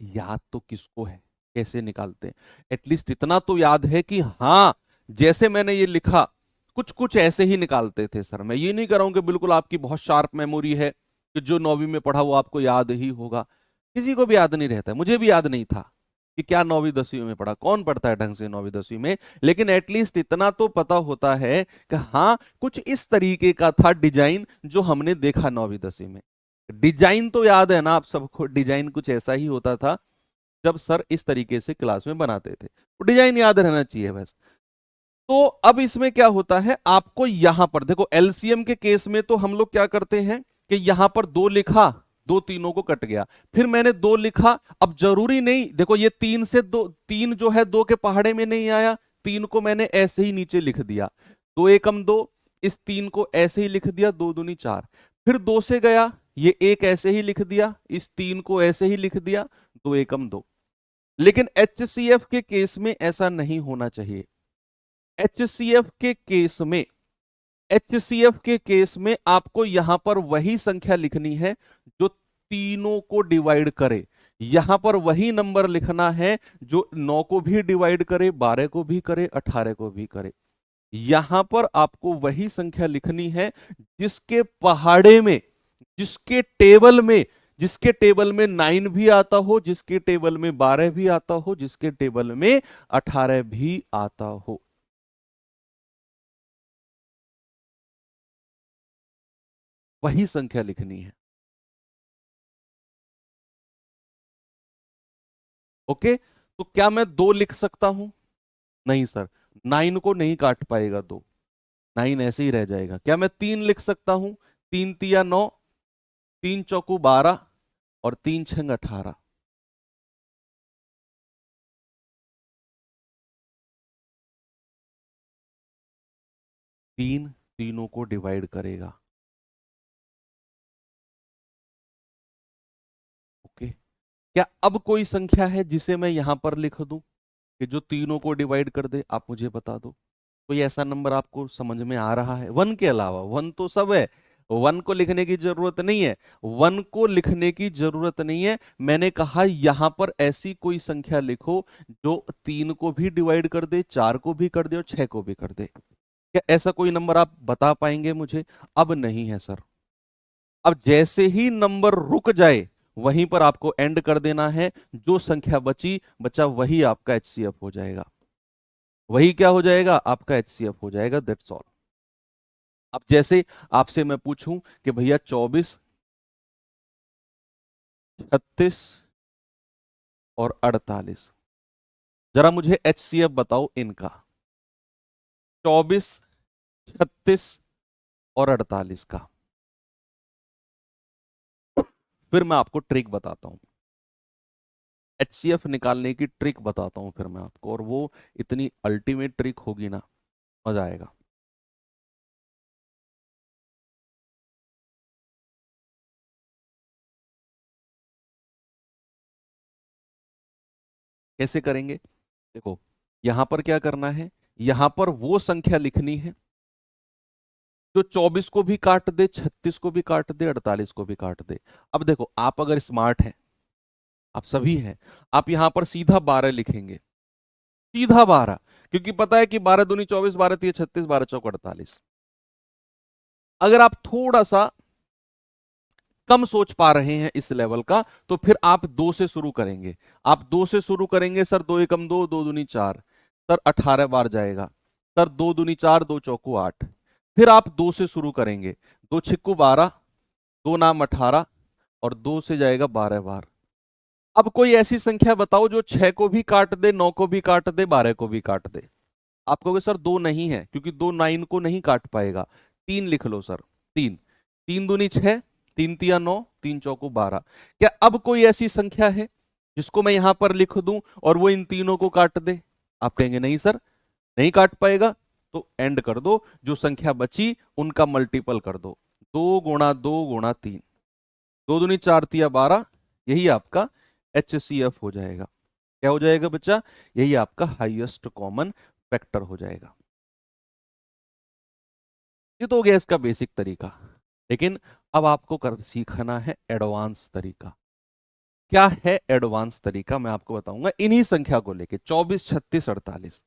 याद तो किसको है, कैसे निकालते हैं? एटलीस्ट इतना तो याद है कि हाँ, जैसे मैंने ये लिखा कुछ कुछ ऐसे ही निकालते थे सर। मैं ये नहीं कर रहा हूं कि बिल्कुल आपकी बहुत शार्प मेमोरी है कि जो 9वीं में पढ़ा वो आपको याद ही होगा। किसी को भी याद नहीं रहता है, मुझे भी याद नहीं था कि क्या 9वीं 10वीं में पढ़ा, कौन पढ़ता है ढंग से 9वीं 10वीं में। लेकिन एटलीस्ट इतना तो पता होता है कि हाँ, कुछ इस तरीके का था डिजाइन जो हमने देखा 9वीं 10वीं में। डिजाइन तो याद है ना आप सबको? डिजाइन कुछ ऐसा ही होता था जब सर इस तरीके से क्लास में बनाते थे, तो डिजाइन याद रहना चाहिए बस। तो अब इसमें क्या होता है, आपको यहां पर देखो, एलसीएम के केस में तो हम लोग क्या करते हैं कि यहां पर 2 लिखा, 2 तीनों को कट गया, फिर मैंने 2 लिखा। अब जरूरी नहीं, देखो ये 3 से 2, 3 जो है 2 के पहाड़े में नहीं आया, 3 को मैंने ऐसे ही नीचे लिख दिया, 2 एकम 2, इस 3 को ऐसे ही लिख दिया, 2 दूनी 4। फिर 2 से गया, ये 1 ऐसे ही लिख दिया, इस 3 को ऐसे ही लिख दिया, 2 एकम 2। लेकिन HCF के केस में ऐसा नहीं होना चाहिए। HCF के केस में, HCF के केस में आपको यहां पर वही संख्या लिखनी है जो तीनों को डिवाइड करे। यहां पर वही नंबर लिखना है जो 9 को भी डिवाइड करे, 12 को भी करे, 18 को भी करे। यहां पर आपको वही संख्या लिखनी है जिसके पहाड़े में, जिसके टेबल में, जिसके टेबल में 9 भी आता हो, जिसके टेबल में 12 भी आता हो, जिसके टेबल में 18 भी आता हो। वही संख्या लिखनी है। ओके, तो क्या मैं 2 लिख सकता हूं? नहीं सर, 9 को नहीं काट पाएगा 2, 9 ऐसे ही रह जाएगा। क्या मैं 3 लिख सकता हूं? 3 तिया 9, 3 चौकू 12 और 3 छंग 18। 3 तीनों को डिवाइड करेगा। ओके, क्या अब कोई संख्या है जिसे मैं यहां पर लिख दूं कि जो तीनों को डिवाइड कर दे? आप मुझे बता दो, कोई ऐसा नंबर आपको समझ में आ रहा है? 1 के अलावा, 1 तो सब है, 1 को लिखने की जरूरत नहीं है, 1 को लिखने की जरूरत नहीं है। मैंने कहा यहां पर ऐसी कोई संख्या लिखो जो 3 को भी डिवाइड कर दे, 4 को भी कर दे और 6 को भी कर दे। क्या ऐसा कोई नंबर आप बता पाएंगे मुझे? अब नहीं है सर। अब जैसे ही नंबर रुक जाए वहीं पर आपको एंड कर देना है। जो संख्या बची बचा वही आपका एचसीएफ हो जाएगा। वही क्या हो जाएगा? आपका एचसीएफ हो जाएगा, दैट्स ऑल। अब जैसे आपसे मैं पूछूं कि भैया 24, 36 और 48, जरा मुझे एचसीएफ बताओ इनका। 24, 36 और 48 का। फिर मैं आपको ट्रिक बताता हूं, एचसीएफ निकालने की ट्रिक बताता हूं फिर मैं आपको, और वो इतनी अल्टीमेट ट्रिक होगी ना, मजा आएगा। कैसे करेंगे? देखो, यहां पर क्या करना है, यहां पर वो संख्या लिखनी है जो 24 को भी काट दे, 36 को भी काट दे, 48 को भी काट दे। अब देखो, आप अगर स्मार्ट हैं, आप सभी हैं, आप यहां पर सीधा 12 लिखेंगे, सीधा 12, क्योंकि पता है कि 12 दूनी 24, 12 तीय 36, 12 चौक 48। अगर आप थोड़ा सा कम सोच पा रहे हैं इस लेवल का, तो फिर आप 2 से शुरू करेंगे। आप 2 से शुरू करेंगे, सर 2 एकम 2, 2 दूनी 4, सर 18 बार जाएगा, सर 2 दूनी 4, 2 चौकू 8। फिर आप 2 से शुरू करेंगे, 2 छिक्कू 12, 2 नाम 18 और 2 से जाएगा 12 बार। अब कोई ऐसी संख्या बताओ जो 6 को भी काट दे, 9 को भी काट दे, 12 को भी काट दे। आप कहोगे सर 2 नहीं है, क्योंकि 2 9 को नहीं काट पाएगा। 3 लिख लो सर, 3, 3 दूनी 6, 3 तिया 9, 3 चौको 12। क्या अब कोई ऐसी संख्या है जिसको मैं यहां पर लिख दूं और वो इन तीनों को काट दे? आप कहेंगे नहीं सर, नहीं काट पाएगा। तो एंड कर दो, जो संख्या बची उनका मल्टीपल कर दो, 2 गुणा 2 गुणा 3, 2 दूनी 4 तिया 12, यही आपका एचसीएफ हो जाएगा। क्या हो जाएगा बच्चा? यही आपका हाईएस्ट कॉमन फैक्टर हो जाएगा। ये तो हो गया इसका बेसिक तरीका, लेकिन अब आपको कर सीखना है एडवांस तरीका। क्या है एडवांस तरीका? मैं आपको बताऊंगा इन्हीं संख्या को लेके, 24, 36, 48।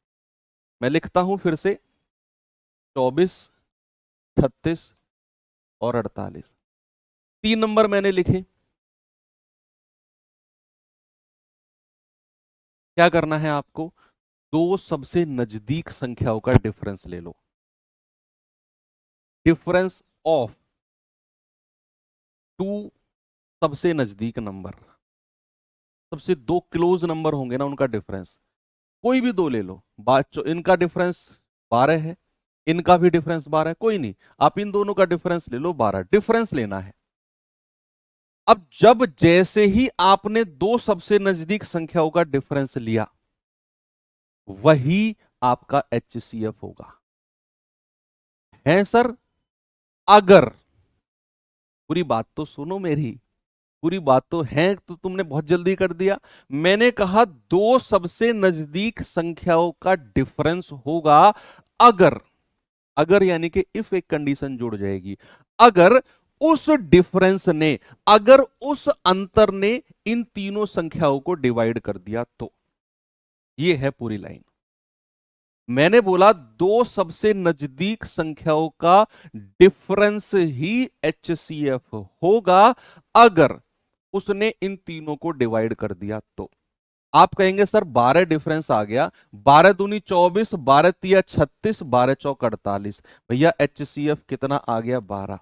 मैं लिखता हूं फिर से, 24, 36 और 48। 3 नंबर मैंने लिखे। क्या करना है आपको? दो सबसे नजदीक संख्याओं का डिफरेंस ले लो। डिफरेंस ऑफ टू सबसे नजदीक नंबर, सबसे दो क्लोज नंबर होंगे ना, उनका डिफरेंस कोई भी दो ले लो। इनका डिफरेंस 12 है, इनका भी डिफरेंस 12 है, कोई नहीं, आप इन दोनों का डिफरेंस ले लो, 12 डिफरेंस लेना है। अब जब जैसे ही आपने दो सबसे नजदीक संख्याओं का डिफरेंस लिया, वही आपका एचसीएफ होगा। है सर? अगर, पूरी बात तो सुनो मेरी, पूरी बात तो है, तो तुमने बहुत जल्दी कर दिया। मैंने कहा दो सबसे नजदीक संख्याओं का डिफरेंस होगा अगर, अगर यानी कि इफ एक कंडीशन जुड़ जाएगी, अगर उस डिफरेंस ने, अगर उस अंतर ने इन तीनों संख्याओं को डिवाइड कर दिया तो। ये है पूरी लाइन। मैंने बोला दो सबसे नजदीक संख्याओं का डिफरेंस ही एचसीएफ होगा अगर उसने इन तीनों को डिवाइड कर दिया तो। आप कहेंगे सर 12 डिफरेंस आ गया, 12 दूनी 24, 12 तिया 36, 12 चौक 48, भैया एचसीएफ कितना आ गया? 12।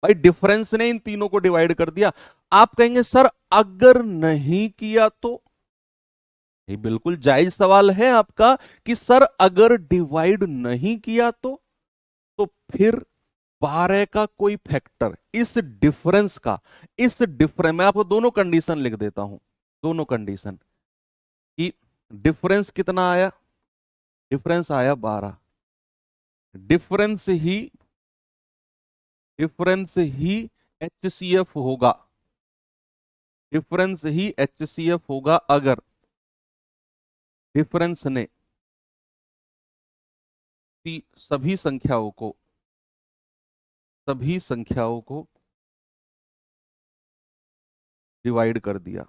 भाई डिफरेंस ने इन तीनों को डिवाइड कर दिया। आप कहेंगे सर अगर नहीं किया तो, ये बिल्कुल जायज सवाल है आपका कि सर अगर डिवाइड नहीं किया तो फिर 12 का कोई फैक्टर इस डिफरेंस का, इस डिफरेंस, मैं आपको दोनों कंडीशन लिख देता हूं, दोनों कंडीशन कि डिफरेंस कितना आया, डिफरेंस आया 12, डिफरेंस ही, डिफरेंस ही HCF होगा, डिफरेंस ही HCF होगा अगर डिफरेंस ने सभी संख्याओं को, सभी संख्याओं को डिवाइड कर दिया।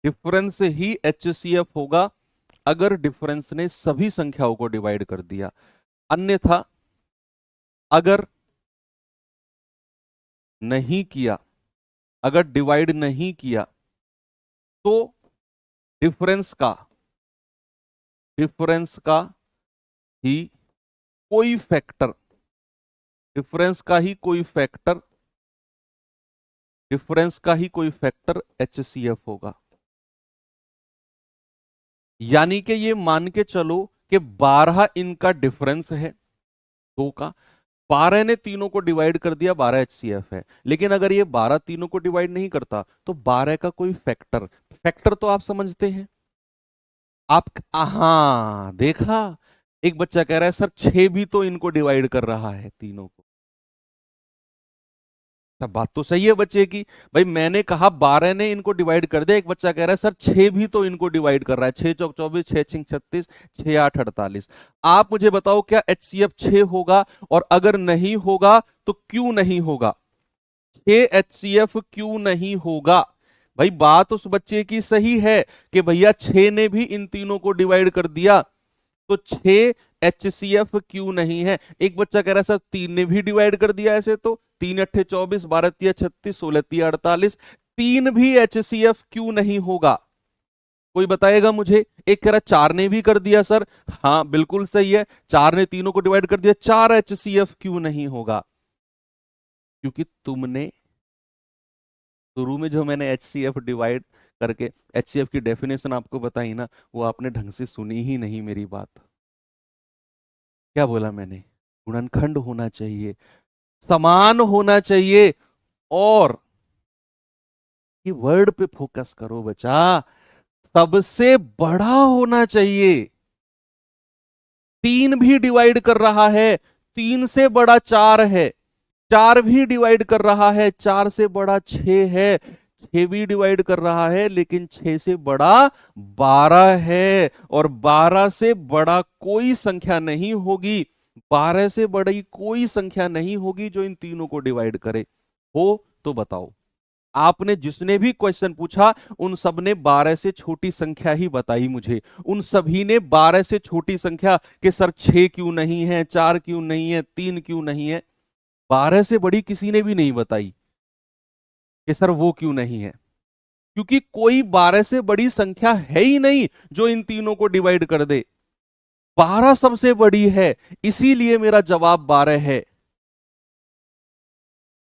डिफरेंस ही HCF होगा अगर डिफरेंस ने सभी संख्याओं को डिवाइड कर दिया, अन्यथा अगर नहीं किया, अगर डिवाइड नहीं किया तो डिफरेंस का, डिफरेंस का ही कोई फैक्टर, डिफरेंस का ही कोई फैक्टर, डिफरेंस का ही कोई फैक्टर HCF होगा। यानी कि ये मान के चलो कि 12 इनका डिफरेंस है, दो का, 12 ने तीनों को डिवाइड कर दिया, 12 HCF है। लेकिन अगर ये 12 तीनों को डिवाइड नहीं करता तो 12 का कोई फैक्टर, फैक्टर तो आप समझते हैं आप, हाँ देखा, एक बच्चा कह रहा है सर 6 भी तो इनको डिवाइड कर रहा है तीनों को। सब बात तो सही है बच्चे की, भाई मैंने कहा 12 ने इनको डिवाइड कर दिया, एक बच्चा कह रहा है सर 6 भी तो इनको डिवाइड कर रहा है, 6 चौक 24, 6 छिंग 36, 6 8 48। आप मुझे बताओ क्या HCF 6 होगा, और अगर नहीं होगा तो क्यों नहीं होगा, 6 HCF क्यों नहीं होगा? भाई बात उस बच्चे की सही है कि भैया 6 ने भी इन तीनों को डिवाइड कर दिया, तो 6 HCF क्यों नहीं है? एक बच्चा कह रहा है सर 3 ने भी डिवाइड कर दिया, ऐसे तो 3 अट्ठे 24, 12 तिया 36, 16 तिया 48, 3 भी HCF क्यों नहीं होगा? कोई बताएगा मुझे? एक कह रहा 4 ने भी कर दिया सर, हाँ बिल्कुल सही है, 4 ने तीनों को डिवाइड कर दिया, 4 HCF क्यों नहीं होगा? क्योंकि तुमने शुरू में जो मैंने HCF डिवाइड करके HCF की डेफिनेशन आपको बताई ना, वो आपने ढंग से सुनी ही नहीं मेरी बात। क्या बोला मैंने? गुणनखंड होना चाहिए, समान होना चाहिए, और ये वर्ड पे फोकस करो बच्चा, सबसे बड़ा होना चाहिए। 3 भी डिवाइड कर रहा है, 3 से बड़ा 4 है, 4 भी डिवाइड कर रहा है, 4 से बड़ा 6 है, 6 भी डिवाइड कर रहा है लेकिन 6 से बड़ा 12 है, और 12 से बड़ा कोई संख्या नहीं होगी, 12 से बड़ी कोई संख्या नहीं होगी जो इन तीनों को डिवाइड करे। हो तो बताओ। आपने जिसने भी क्वेश्चन पूछा उन सब ने 12 से छोटी संख्या ही बताई मुझे, उन सभी ने 12 से छोटी संख्या कि सर 6 क्यों नहीं है, 4 क्यों नहीं है, 3 क्यों नहीं है, 12 से बड़ी किसी ने भी नहीं बताई कि सर वो क्यों नहीं है, क्योंकि कोई 12 से बड़ी संख्या है ही नहीं जो इन तीनों को डिवाइड कर दे। 12 सबसे बड़ी है, इसीलिए मेरा जवाब 12 है,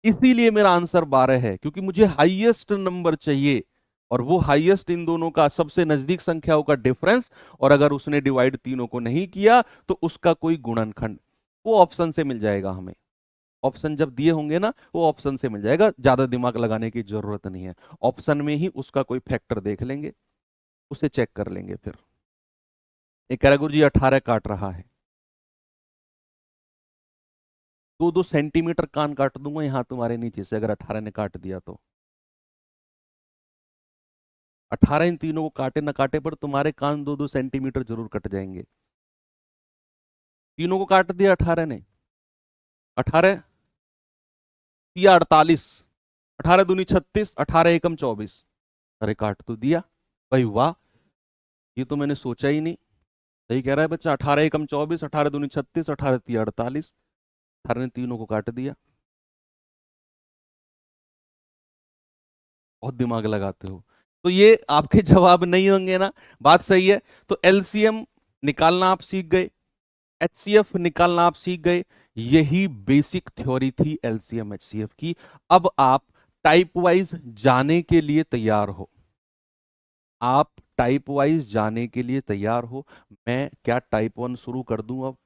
इसीलिए मेरा आंसर 12 है, क्योंकि मुझे हाईएस्ट नंबर चाहिए, और वो हाईएस्ट इन दोनों का सबसे नजदीक संख्याओं का डिफरेंस, और अगर उसने डिवाइड तीनों को नहीं किया तो उसका कोई गुणनखंड, वो ऑप्शन से मिल जाएगा हमें। ऑप्शन जब दिए होंगे ना, वो ऑप्शन से मिल जाएगा, ज्यादा दिमाग लगाने की जरूरत नहीं है, ऑप्शन में ही उसका कोई फैक्टर देख लेंगे, उसे चेक कर लेंगे। फिर एक कह रहा गुरु जी 18 काट रहा है, 2-2 सेंटीमीटर कान काट दूंगा यहाँ तुम्हारे नीचे से, अगर 18 ने काट दिया तो। 18 इन तीनों को काटे ना काटे पर तुम्हारे कान 2-2 सेंटीमीटर जरूर कट जाएंगे। तीनों को काट दिया 18 ने, 18 या 48, 18 दूनी 36, 18 एकम 24, अरे काट तो दिया। भाई वाह, ये तो मैंने सोचा ही नहीं। सही कह रहा है बच्चा, 18 एकम 24, 18 दूनी 36, 18 तिया 48, 18 ने तीनों को काट दिया। बहुत दिमाग लगाते हो, तो ये आपके जवाब नहीं होंगे ना, बात सही है। तो एलसीएम निकालना आप सीख गए, HCF निकालना आप सीख गए। यही बेसिक थ्योरी थी LCM HCF की। अब आप टाइप वाइज जाने के लिए तैयार हो। आप टाइप वाइज जाने के लिए तैयार हो। मैं क्या टाइप 1 शुरू कर दूं अब?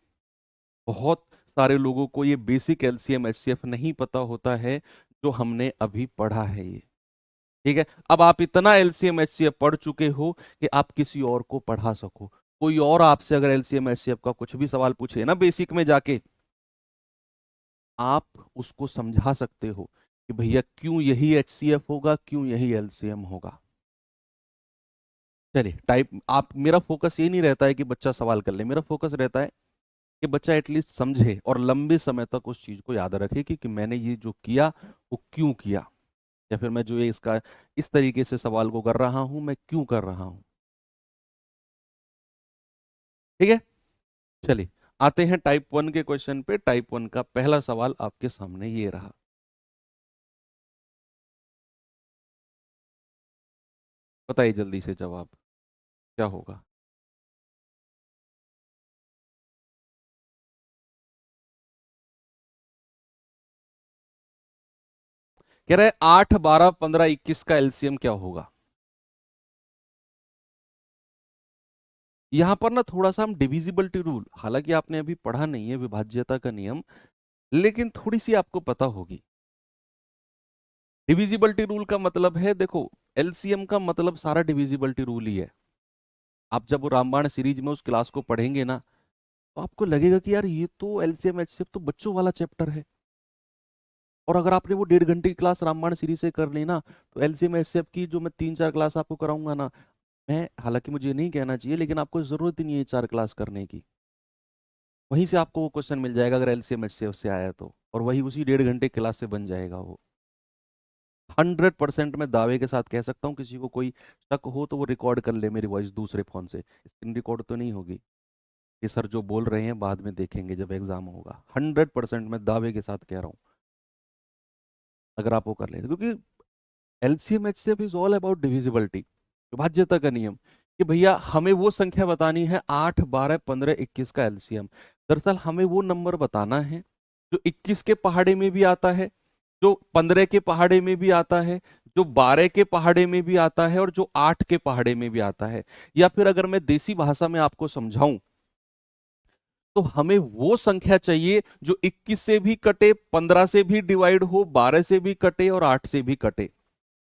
बहुत सारे लोगों को ये बेसिक LCM HCF नहीं पता होता है जो हमने अभी पढ़ा है ये। ठीक है, अब आप इतना LCM HCF पढ़ चुके हो कि आप किसी और को पढ़ा सको। कोई और आपसे अगर LCM HCF का कुछ भी सवाल पूछे ना बेसिक में जाके, आप उसको समझा सकते हो कि भैया क्यों यही HCF होगा, क्यों यही LCM होगा। चलिए, टाइप आप, मेरा फोकस ये नहीं रहता है कि बच्चा सवाल कर ले, मेरा फोकस रहता है कि बच्चा एटलीस्ट समझे और लंबे समय तक उस चीज को याद रखे कि मैंने ये जो किया वो क्यों किया, या फिर मैं जो ये इसका इस तरीके से सवाल को कर रहा हूं मैं क्यों कर रहा हूं। ठीक है, चलिए आते हैं टाइप 1 के क्वेश्चन पे। टाइप 1 का पहला सवाल आपके सामने ये रहा। बताइए जल्दी से जवाब क्या होगा। कह रहे 8, 12, 15, 21 का एलसीएम क्या होगा। यहां पर ना थोड़ा सा हम डिविजिबिलिटी रूल, हालांकि आपने अभी पढ़ा नहीं है विभाज्यता का नियम, लेकिन थोड़ी सी आपको पता होगी। डिविजिबिलिटी रूल का मतलब है, देखो एलसीएम का मतलब सारा डिविजिबिलिटी रूल ही है। आप जब वो रामबाण सीरीज में उस क्लास को पढ़ेंगे ना, तो आपको लगेगा कि यार ये तो एलसीएम एचसीएफ तो बच्चों वाला चैप्टर है। और अगर आपने वो 1.5 घंटे की क्लास रामबाण सीरीज से कर ली ना, तो एलसीएम एचसीएफ की जो मैं 3-4 क्लास आपको कराऊंगा ना, मैं, हालांकि मुझे ये नहीं कहना चाहिए, लेकिन आपको जरूरत ही नहीं है 4 क्लास करने की। वहीं से आपको वो क्वेश्चन मिल जाएगा अगर एलसीएम एचसीएफ से आया तो, और वही उसी 1.5 घंटे क्लास से बन जाएगा वो। 100% मैं दावे के साथ कह सकता हूँ। किसी को कोई शक हो तो वो रिकॉर्ड कर ले मेरी वॉइस दूसरे फोन से, स्क्रीन रिकॉर्ड तो नहीं होगी। ये सर जो बोल रहे हैं बाद में देखेंगे जब एग्जाम होगा। 100% मैं दावे के साथ कह रहा हूँ, अगर आप वो कर लेते, क्योंकि LCM HCF is all about divisibility, विभाज्यता का नियम, कि भैया हमें वो संख्या बतानी है 8, 12, 15, 21 का एलसीएम। दरअसल हमें वो नंबर बताना है जो 21 के पहाड़े में भी आता है, जो 15 के पहाड़े में भी आता है, जो 12 के पहाड़े में भी आता है, और जो 8 के पहाड़े में भी आता है। या फिर अगर मैं देसी भाषा में आपको समझाऊं, तो हमें वो संख्या चाहिए जो 21 से भी कटे, 15 से भी डिवाइड हो, 12 से भी कटे और 8 से भी कटे।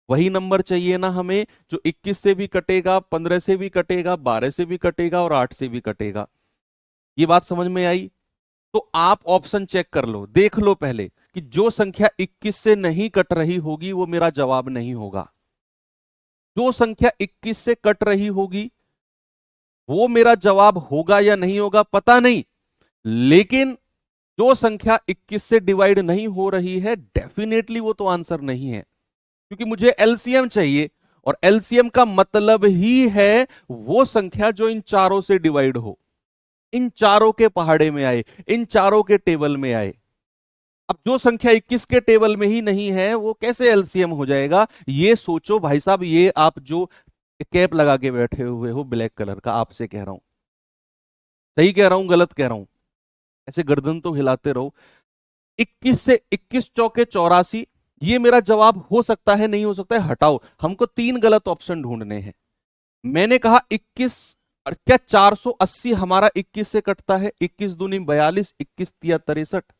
वही नंबर चाहिए ना हमें जो 21 से भी कटेगा, 15 से भी कटेगा, 12 से भी कटेगा और 8 से भी कटेगा। ये बात समझ में आई? तो आप ऑप्शन चेक कर लो, देख लो पहले कि जो संख्या 21 से नहीं कट रही होगी वो मेरा जवाब नहीं होगा। जो संख्या 21 से कट रही होगी वो मेरा जवाब होगा या नहीं होगा पता नहीं, लेकिन जो संख्या 21 से डिवाइड नहीं हो रही है डेफिनेटली वो तो आंसर नहीं है, क्योंकि मुझे एलसीएम चाहिए, और एलसीएम का मतलब ही है वो संख्या जो इन चारों से डिवाइड हो, इन चारों के पहाड़े में आए, इन चारों के टेबल में आए। अब जो संख्या 21 के टेबल में ही नहीं है वो कैसे एलसीएम हो जाएगा, ये सोचो भाई साहब। ये आप जो कैप लगा के बैठे हुए हो ब्लैक कलर का, आपसे कह रहा हूं, सही कह रहा हूं गलत कह रहा हूं? ऐसे गर्दन तो हिलाते रहो। 21 से 21 चौके 84, ये मेरा जवाब हो सकता है नहीं हो सकता है, हटाओ, हमको 3 गलत ऑप्शन ढूंढने हैं। मैंने कहा 21, और क्या 480 हमारा 21 से कटता है? 21 दूनी 42, 21 तिया 63,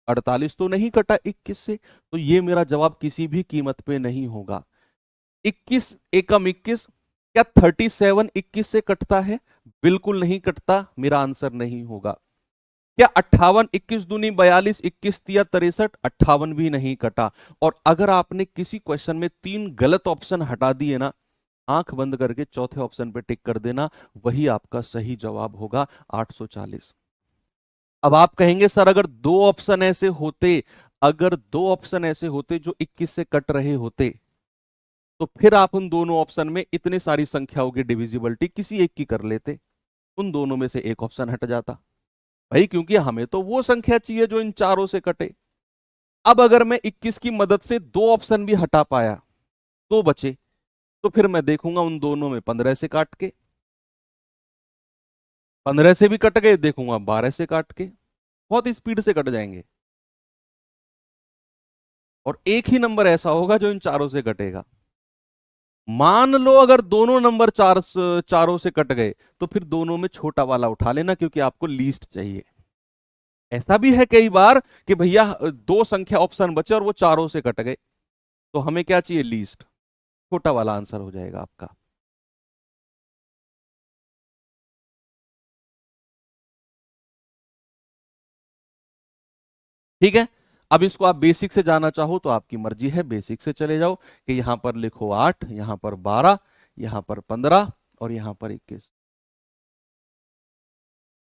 48 तो नहीं कटा 21 से, तो ये मेरा जवाब किसी भी कीमत पे नहीं होगा। 21 एकम 21, क्या 37 21 से कटता है? बिल्कुल नहीं कटता, मेरा आंसर नहीं होगा। क्या 58, 21 दूनी 42, 21 तिया 63, 58 भी नहीं कटा। और अगर आपने किसी क्वेश्चन में 3 गलत ऑप्शन हटा दिए ना, आंख बंद करके चौथे ऑप्शन पे टिक कर देना, वही आपका सही जवाब होगा, 840। अब आप कहेंगे सर अगर दो ऑप्शन ऐसे होते, अगर दो ऑप्शन ऐसे होते जो 21 से कट रहे होते, तो फिर आप उन दोनों ऑप्शन में इतनी सारी संख्याओं की डिविजिबिलिटी किसी एक की कर लेते, उन दोनों में से एक ऑप्शन हट जाता भाई, क्योंकि हमें तो वो संख्या चाहिए जो इन चारों से कटे। अब अगर मैं 21 की मदद से दो ऑप्शन भी हटा पाया, दो बचे, तो फिर मैं देखूंगा उन दोनों में 15 से काट के, 15 से भी कट गए, देखूंगा 12 से काट के, बहुत स्पीड से कट जाएंगे। और एक ही नंबर ऐसा होगा जो इन चारों से कटेगा। मान लो अगर दोनों नंबर चारों से कट गए, तो फिर दोनों में छोटा वाला उठा लेना, क्योंकि आपको लीस्ट चाहिए। ऐसा भी है कई बार कि भैया दो संख्या ऑप्शन बचे और वो चारों से कट गए, तो हमें क्या चाहिए, लीस्ट। छोटा वाला आंसर हो जाएगा आपका। ठीक है। अब इसको आप बेसिक से जाना चाहो तो आपकी मर्जी है, बेसिक से चले जाओ कि यहां पर लिखो 8, यहां पर 12, यहां पर 15 और यहां पर 21।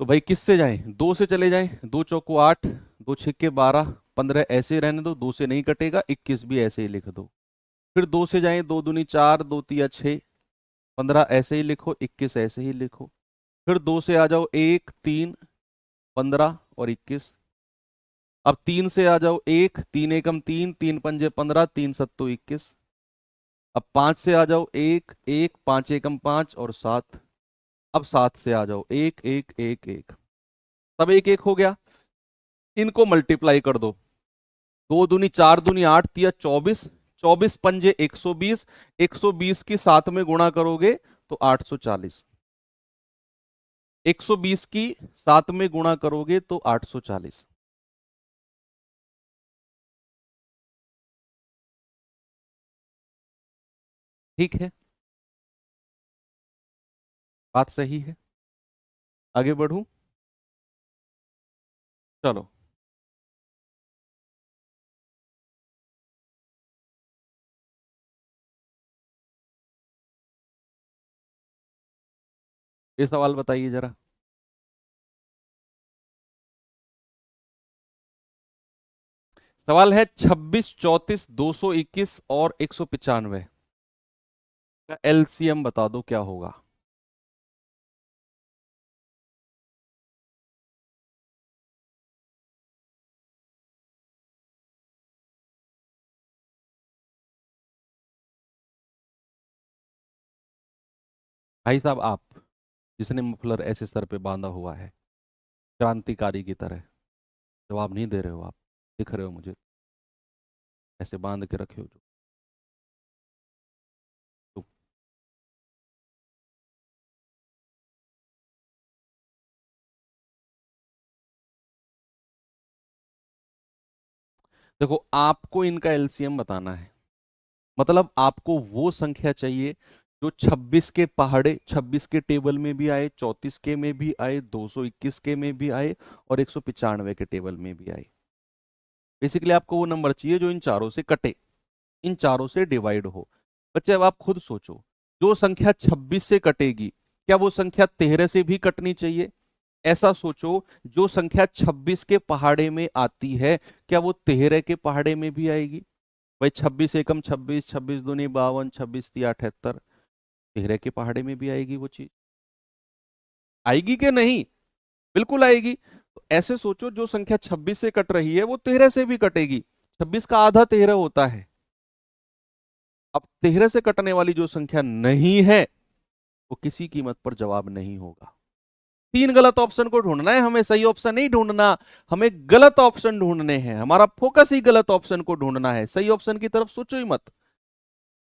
तो भाई किससे जाएं, दो से चले जाएं, दो चौको 8, दो छिक्के 12, 15 ऐसे ही रहने दो, दो से नहीं कटेगा, 21 भी ऐसे ही लिख दो। फिर दो से जाएं, दो दूनी 4, दो तिया 6, 15 ऐसे ही लिखो, 21 ऐसे ही लिखो। फिर दो से आ जाओ, 1 3, 15 और 21। अब तीन से आ जाओ, एक, तीन एकम तीन, तीन पंजे 15, तीन सत्तू 21। अब पांच से आ जाओ, एक एक, पांच एकम 5 और 7। अब सात से आ जाओ, एक एक एक एक, सब एक एक हो गया। इनको मल्टीप्लाई कर दो, दो दूनी 4, दूनी 8, तिया 24, 24 पंजे 120, 120 की सात में गुणा करोगे तो 840, 120 की सात में गुणा करोगे तो 840। ठीक है, बात सही है। आगे बढ़ूं, चलो। ये सवाल बताइए जरा। सवाल है 26, 34, 221 और 195 का एलसीएम बता दो क्या होगा। भाई साहब आप, जिसने मफलर ऐसे सर पे बांधा हुआ है क्रांतिकारी की तरह, जवाब नहीं दे रहे हो आप, दिख रहे हो मुझे, ऐसे बांध के रखे हो जो। तो देखो, आपको इनका एलसीएम बताना है, मतलब आपको वो संख्या चाहिए जो 26 के पहाड़े, 26 के टेबल में भी आए, 34 के में भी आए, 221 के में भी आए और 195 के टेबल में भी आए। बेसिकली आपको वो नंबर चाहिए जो इन चारों से कटे, इन चारों से डिवाइड हो। बच्चे अब आप खुद सोचो, जो संख्या 26 से कटेगी, क्या वो संख्या 13 से भी कटनी चाहिए? ऐसा सोचो, जो संख्या 26 के पहाड़े में आती है, क्या वो 13 के पहाड़े में भी आएगी? भाई 26 एकम 26, 26 दूनी 52, 26 तिया 78, 13 के पहाड़े में भी आएगी वो चीज? आएगी कि नहीं? बिल्कुल आएगी। तो ऐसे सोचो, जो संख्या 26 से कट रही है वो 13 से भी कटेगी, 26 का आधा 13 होता है। अब 13 से कटने वाली जो संख्या नहीं है, वो किसी कीमत पर जवाब नहीं होगा। तीन गलत ऑप्शन को ढूंढना है हमें, सही ऑप्शन नहीं ढूंढना। हमें गलत ऑप्शन ढूंढने हैं, हमारा फोकस ही गलत ऑप्शन को ढूंढना है, सही ऑप्शन की तरफ सोचो ही मत।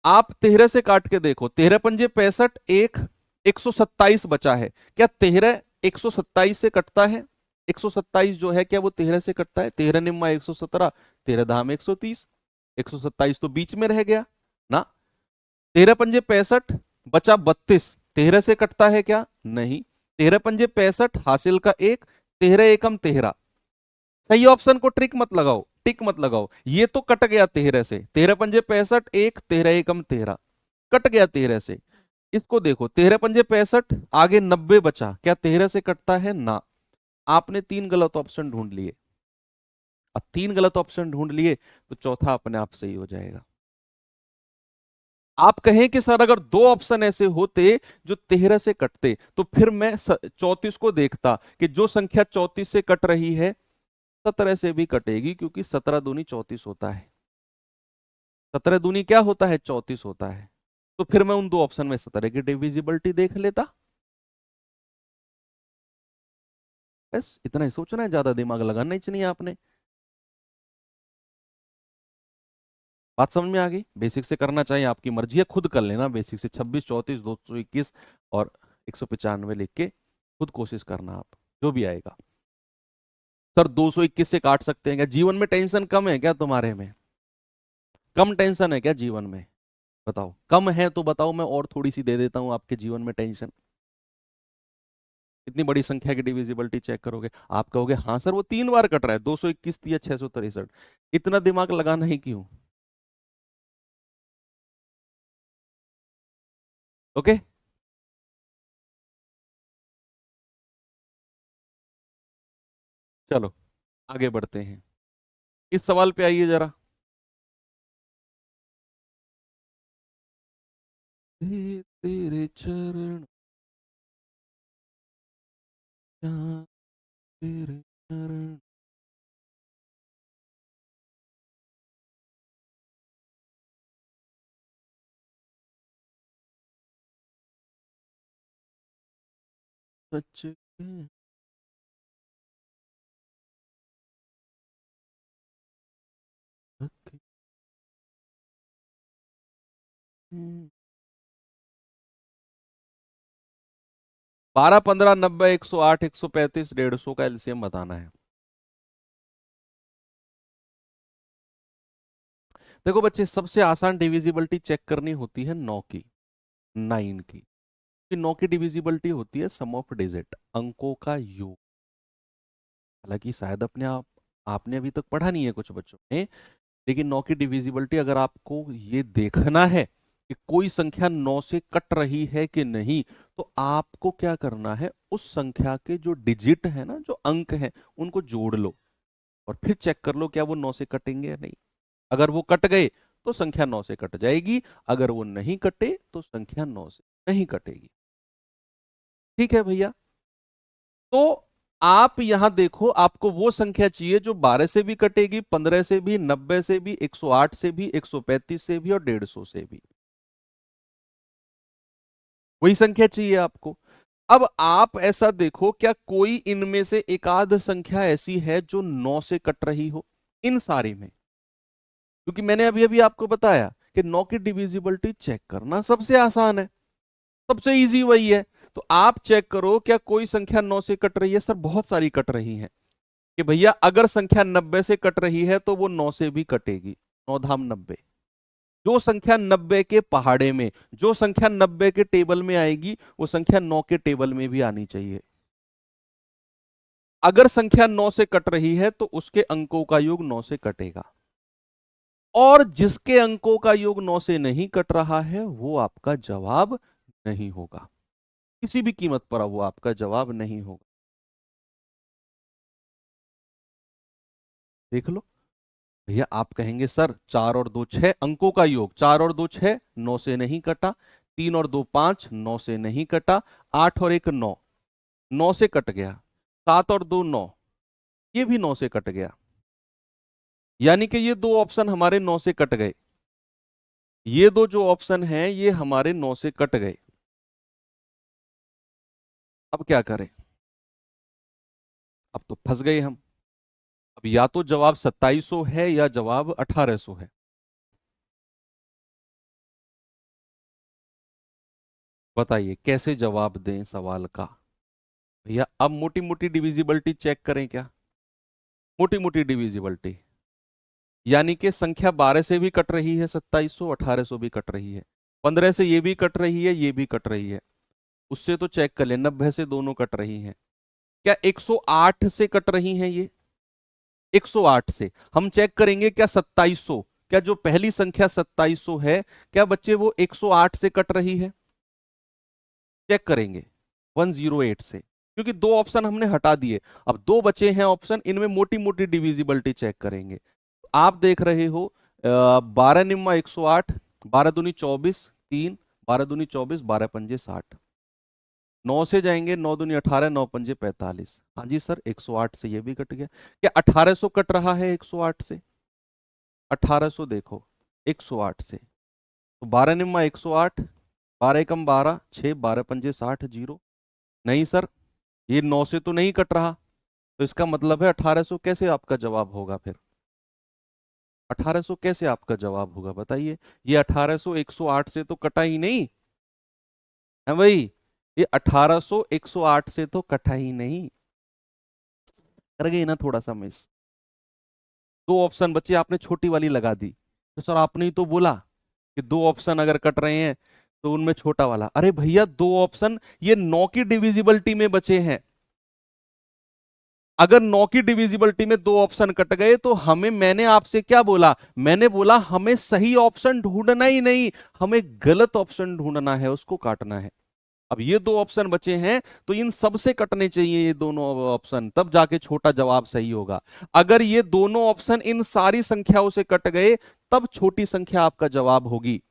आप 13 से काट के देखो, 13 पंजे 65, एक 127 बचा है, क्या 13 127 से कटता है? 127 जो है क्या वो 13 से कटता है? 13 निम्मा 117, 13 धाम 130, 127 तो बीच में रह गया ना। 13 पंजे 65, बचा 32, 13 से कटता है क्या? नहीं। 13 पंजे 65, हासिल का एक, 13 एकम 13। सही ऑप्शन को ट्रिक मत लगाओ, टिक मत लगाओ, ये तो कट गया 13 से, 13 पंजे 65, एक, 13 एकम 13, कट गया 13 से। इसको देखो, 13 पंजे 65, आगे 90 बचा, क्या 13 से कटता है? ना। आपने तीन गलत ऑप्शन ढूंढ लिए। अब तीन गलत ऑप्शन ढूंढ लिए तो चौथा अपने आप सही हो जाएगा। आप कहें कि सर अगर दो ऑप्शन ऐसे होते जो 13 से कटते, तो फिर मैं 34 को देखता कि जो संख्या 34 से कट रही है 17 से भी कटेगी, क्योंकि 17 दूनी 34 होता है। 17 दूनी क्या होता है? 34 होता है। तो फिर मैं उन दो ऑप्शन में 17 की डिविजिबिलिटी देख लेता। बस इतना ही सोचना है, ज्यादा दिमाग लगाना ही नहीं है आपने। बात समझ में आ गई? बेसिक से करना चाहिए, आपकी मर्जी है, खुद कर लेना बेसिक से, 26, 34, 221 और 195 लिख के खुद कोशिश करना आप, जो भी आएगा। सर 221 से काट सकते हैं क्या? जीवन में टेंशन कम है क्या तुम्हारे में? कम टेंशन है क्या जीवन में? बताओ, कम है तो बताओ, मैं और थोड़ी सी दे देता हूं आपके जीवन में टेंशन। इतनी बड़ी संख्या की डिविजिबिलिटी चेक करोगे, आप कहोगे हाँ सर वो 3 बार कट रहा है, 221 या 663, इतना दिमाग लगाना ही क्यों? ओके। चलो आगे बढ़ते हैं, इस सवाल पे आइए जरा। तेरे चरण, जहाँ तेरे चरण। सच के हक। 12, 15, 90, 108, 135, 150 का एलसीएम बताना है। देखो बच्चे, सबसे आसान डिविजिबिलिटी चेक करनी होती है 9 की, 9 की। कि 9 की डिविजिबिलिटी होती है सम ऑफ डिजिट, अंकों का योग। हालांकि शायद अपने आप आपने अभी तक पढ़ा नहीं है कुछ बच्चों ने, लेकिन 9 की डिविजिबिलिटी अगर आपको ये देखना है कि कोई संख्या 9 से कट रही है कि नहीं, तो आपको क्या करना है, उस संख्या के जो डिजिट है ना, जो अंक है, उनको जोड़ लो और फिर चेक कर लो क्या वो 9 से कटेंगे या नहीं। अगर वो कट गए तो संख्या 9 से कट जाएगी, अगर वो नहीं कटे तो संख्या 9 से नहीं कटेगी। ठीक है भैया? तो आप यहां देखो, आपको वो संख्या चाहिए जो 12 से भी कटेगी, 15 से भी, 90 से भी, 108 से भी, 135 से भी और 150 से भी। वही संख्या चाहिए आपको। अब आप ऐसा देखो, क्या कोई इनमें से एक आध संख्या ऐसी है जो 9 से कट रही हो इन सारी में? क्योंकि मैंने अभी अभी आपको बताया कि 9 की डिविजिबिलिटी चेक करना सबसे आसान है, सबसे इजी वही है। तो आप चेक करो क्या कोई संख्या 9 से कट रही है? सर बहुत सारी कट रही हैं। कि भैया अगर संख्या 90 से कट रही है तो वो 9 से भी कटेगी, 9 धाम 90। जो संख्या 90 के पहाड़े में, जो संख्या 90 के टेबल में आएगी, वो संख्या 9 के टेबल में भी आनी चाहिए। अगर संख्या 9 से कट रही है तो उसके अंकों का योग 9 से कटेगा, और जिसके अंकों का योग 9 से नहीं कट रहा है वो आपका जवाब नहीं होगा, किसी भी कीमत पर वो आपका जवाब नहीं होगा। देख लो भैया, आप कहेंगे सर 4 और 2 6 अंकों का योग, 4 और 2 6, 9 से नहीं कटा। 3 और 2 5, 9 से नहीं कटा। 8 और 1 9, 9 से कट गया। 7 और 2 9, ये भी 9 से कट गया। यानी कि ये दो ऑप्शन हमारे 9 से कट गए, ये दो जो ऑप्शन हैं ये हमारे 9 से कट गए। अब क्या करें? अब तो फंस गए हम। अब या तो जवाब 2700 है या जवाब 1800 है। बताइए कैसे जवाब दें सवाल का? भैया अब मोटी मोटी डिविजिबिलिटी चेक करें क्या? मोटी मोटी डिविजिबिलिटी, यानी कि संख्या 12 से भी कट रही है 2700, 1800 भी कट रही है, 15 से ये भी कट रही है, ये भी कट रही है। उससे तो चेक कर ले, 90 से दोनों कट रही हैं। क्या 108 से कट रही हैं ये? 108 से हम चेक करेंगे क्या 2700, क्या जो पहली संख्या 2700 है, क्या बच्चे वो 108 से कट रही है? चेक करेंगे 108 से, क्योंकि दो ऑप्शन हमने हटा दिए, अब दो बचे हैं ऑप्शन, इनमें मोटी मोटी डिविजिबिलिटी चेक करेंगे। आप देख रहे हो 12 निम्मा 108, 12 दूनी 24, 3, 12 दूनी 24, 12 पंजे 60। 9 से जाएंगे, 9 दूनी 18, 9 पंजे 45। हाँ जी सर 108 से ये भी कट गया। क्या 1800 कट रहा है 108 से? 1800 देखो 108 से, तो 12 निम्मा 108, 12 एकम 12, 6, 12 पंजे 60, 0। नहीं सर, ये 9 से तो नहीं कट रहा। तो इसका मतलब है 1800 कैसे आपका जवाब होगा फिर? 1800 कैसे आपका जवाब होगा बताइए? ये 1800 108 से तो कटा ही नहीं है भाई। ये 1800 108 से तो कटा ही नहीं। कर गई ना थोड़ा सा मिस? दो ऑप्शन बची, आपने छोटी वाली लगा दी। तो सर आपने ही तो बोला कि दो ऑप्शन अगर कट रहे हैं तो उनमें छोटा वाला। अरे भैया दो ऑप्शन ये 9 की डिविजिबिलिटी में बचे हैं। अगर 9 की डिविजिबिलिटी में दो ऑप्शन कट गए तो हमें, मैंने आपसे क्या बोला? मैंने बोला हमें सही ऑप्शन ढूंढना ही नहीं, हमें गलत ऑप्शन ढूंढना है, उसको काटना है। अब ये दो ऑप्शन बचे हैं तो इन सब से कटने चाहिए ये दोनों ऑप्शन, तब जाके छोटा जवाब सही होगा। अगर ये दोनों ऑप्शन इन सारी संख्याओं से कट गए तब छोटी संख्या आपका जवाब होगी।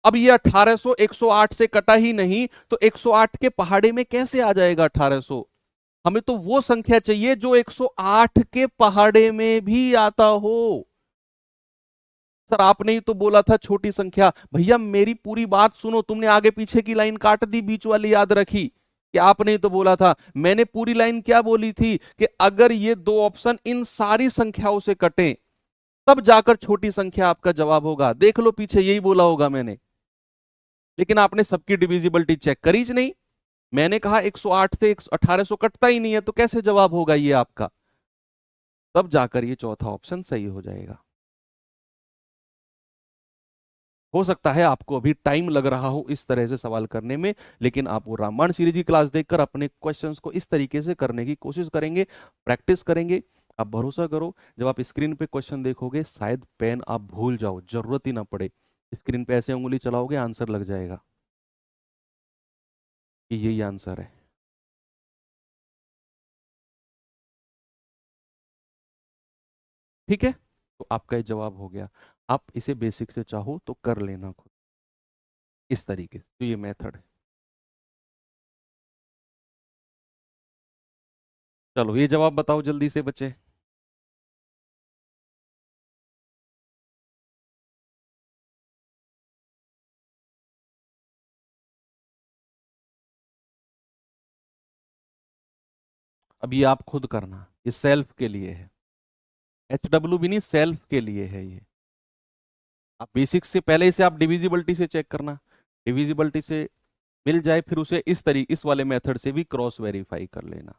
अब ये 1800 108 से कटा ही नहीं तो 108 के पहाड़े में कैसे आ जाएगा 1800? हमें तो वो संख्या चाहिए जो 108 के पहाड़े में भी आता हो। सर आपने ही तो बोला था छोटी संख्या। भैया मेरी पूरी बात सुनो, तुमने आगे पीछे की लाइन काट दी, बीच वाली याद रखी कि आपने ही तो बोला था। मैंने पूरी लाइन क्या बोली थी कि अगर ये दो ऑप्शन इन सारी संख्याओं से कटें तब जाकर छोटी संख्या आपका जवाब होगा। देख लो पीछे यही बोला होगा मैंने, लेकिन आपने सबकी डिविजिबिलिटी चेक करी ही नहीं। मैंने कहा 108 से 1800 कटता ही नहीं है तो कैसे जवाब होगा ये आपका? तब जाकर ये चौथा ऑप्शन सही हो जाएगा। हो सकता है आपको अभी टाइम लग रहा हो इस तरह से सवाल करने में, लेकिन आप वो रामायण सीरीज की क्लास देखकर अपने क्वेश्चंस को इस तरीके से करने की कोशिश करेंगे, प्रैक्टिस करेंगे। आप भरोसा करो, जब आप स्क्रीन पे क्वेश्चन देखोगे शायद पेन आप भूल जाओ, जरूरत ही ना पड़े, स्क्रीन पे ऐसे उंगली चलाओगे आंसर लग जाएगा कि यही आंसर है। ठीक है, तो आपका ये जवाब हो गया। आप इसे बेसिक से चाहो तो कर लेना खुद इस तरीके से, तो ये मेथड है। चलो ये जवाब बताओ जल्दी से बच्चे। अब ये आप खुद करना, ये सेल्फ के लिए है, HW भी नहीं, सेल्फ के लिए है ये। आप बेसिक से पहले इसे आप डिविजिबिलिटी से चेक करना, डिविजिबिलिटी से मिल जाए फिर उसे इस वाले मेथड से भी क्रॉस वेरीफाई कर लेना।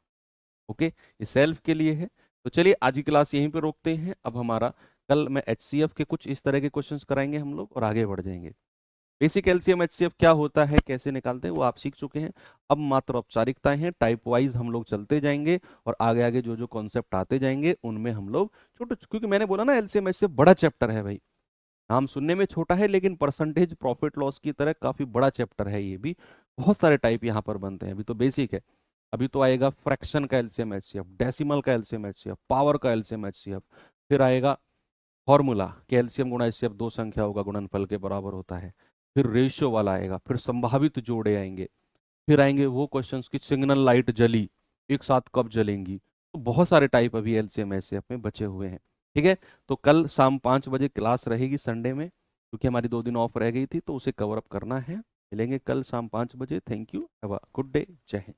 ओके, ये सेल्फ के लिए है। तो चलिए आज की क्लास यहीं पे रोकते हैं। अब हमारा कल मैं HCF के कुछ इस तरह के क्वेश्चंस कराएंगे हम लोग और आगे बढ़ जाएंगे। बेसिक LCM HCF क्या होता है, कैसे निकालते हैं, वो आप सीख चुके हैं। अब मात्र औपचारिकताएं हैं, टाइप वाइज हम लोग चलते जाएंगे और आगे आगे जो जो कॉन्सेप्ट आते जाएंगे उनमें हम लोग छोटे, क्योंकि मैंने बोला ना LCM HCF बड़ा चैप्टर है भाई। नाम सुनने में छोटा है लेकिन परसेंटेज प्रॉफिट लॉस की तरह काफी बड़ा चैप्टर है ये भी। बहुत सारे टाइप यहाँ पर बनते हैं। अभी तो बेसिक है, अभी तो आएगा फ्रैक्शन का LCM HCF, डेसिमल का LCM HCF, पावर का LCM HCF, फिर आएगा फॉर्मूला कि LCM गुणा HCF दो संख्याओं का गुणनफल के बराबर होता है, फिर रेशियो वाला आएगा, फिर संभावित जोड़े आएंगे, फिर आएंगे वो क्वेश्चंस की सिग्नल लाइट जली एक साथ कब जलेंगी। तो बहुत सारे टाइप अभी LCM HCF में बचे हुए हैं। ठीक है, तो कल शाम 5 बजे क्लास रहेगी संडे में, क्योंकि हमारी 2 दिन ऑफ रह गई थी तो उसे कवर अप करना है। मिलेंगे कल शाम 5 बजे। Thank you, have a good day, जय हिंद।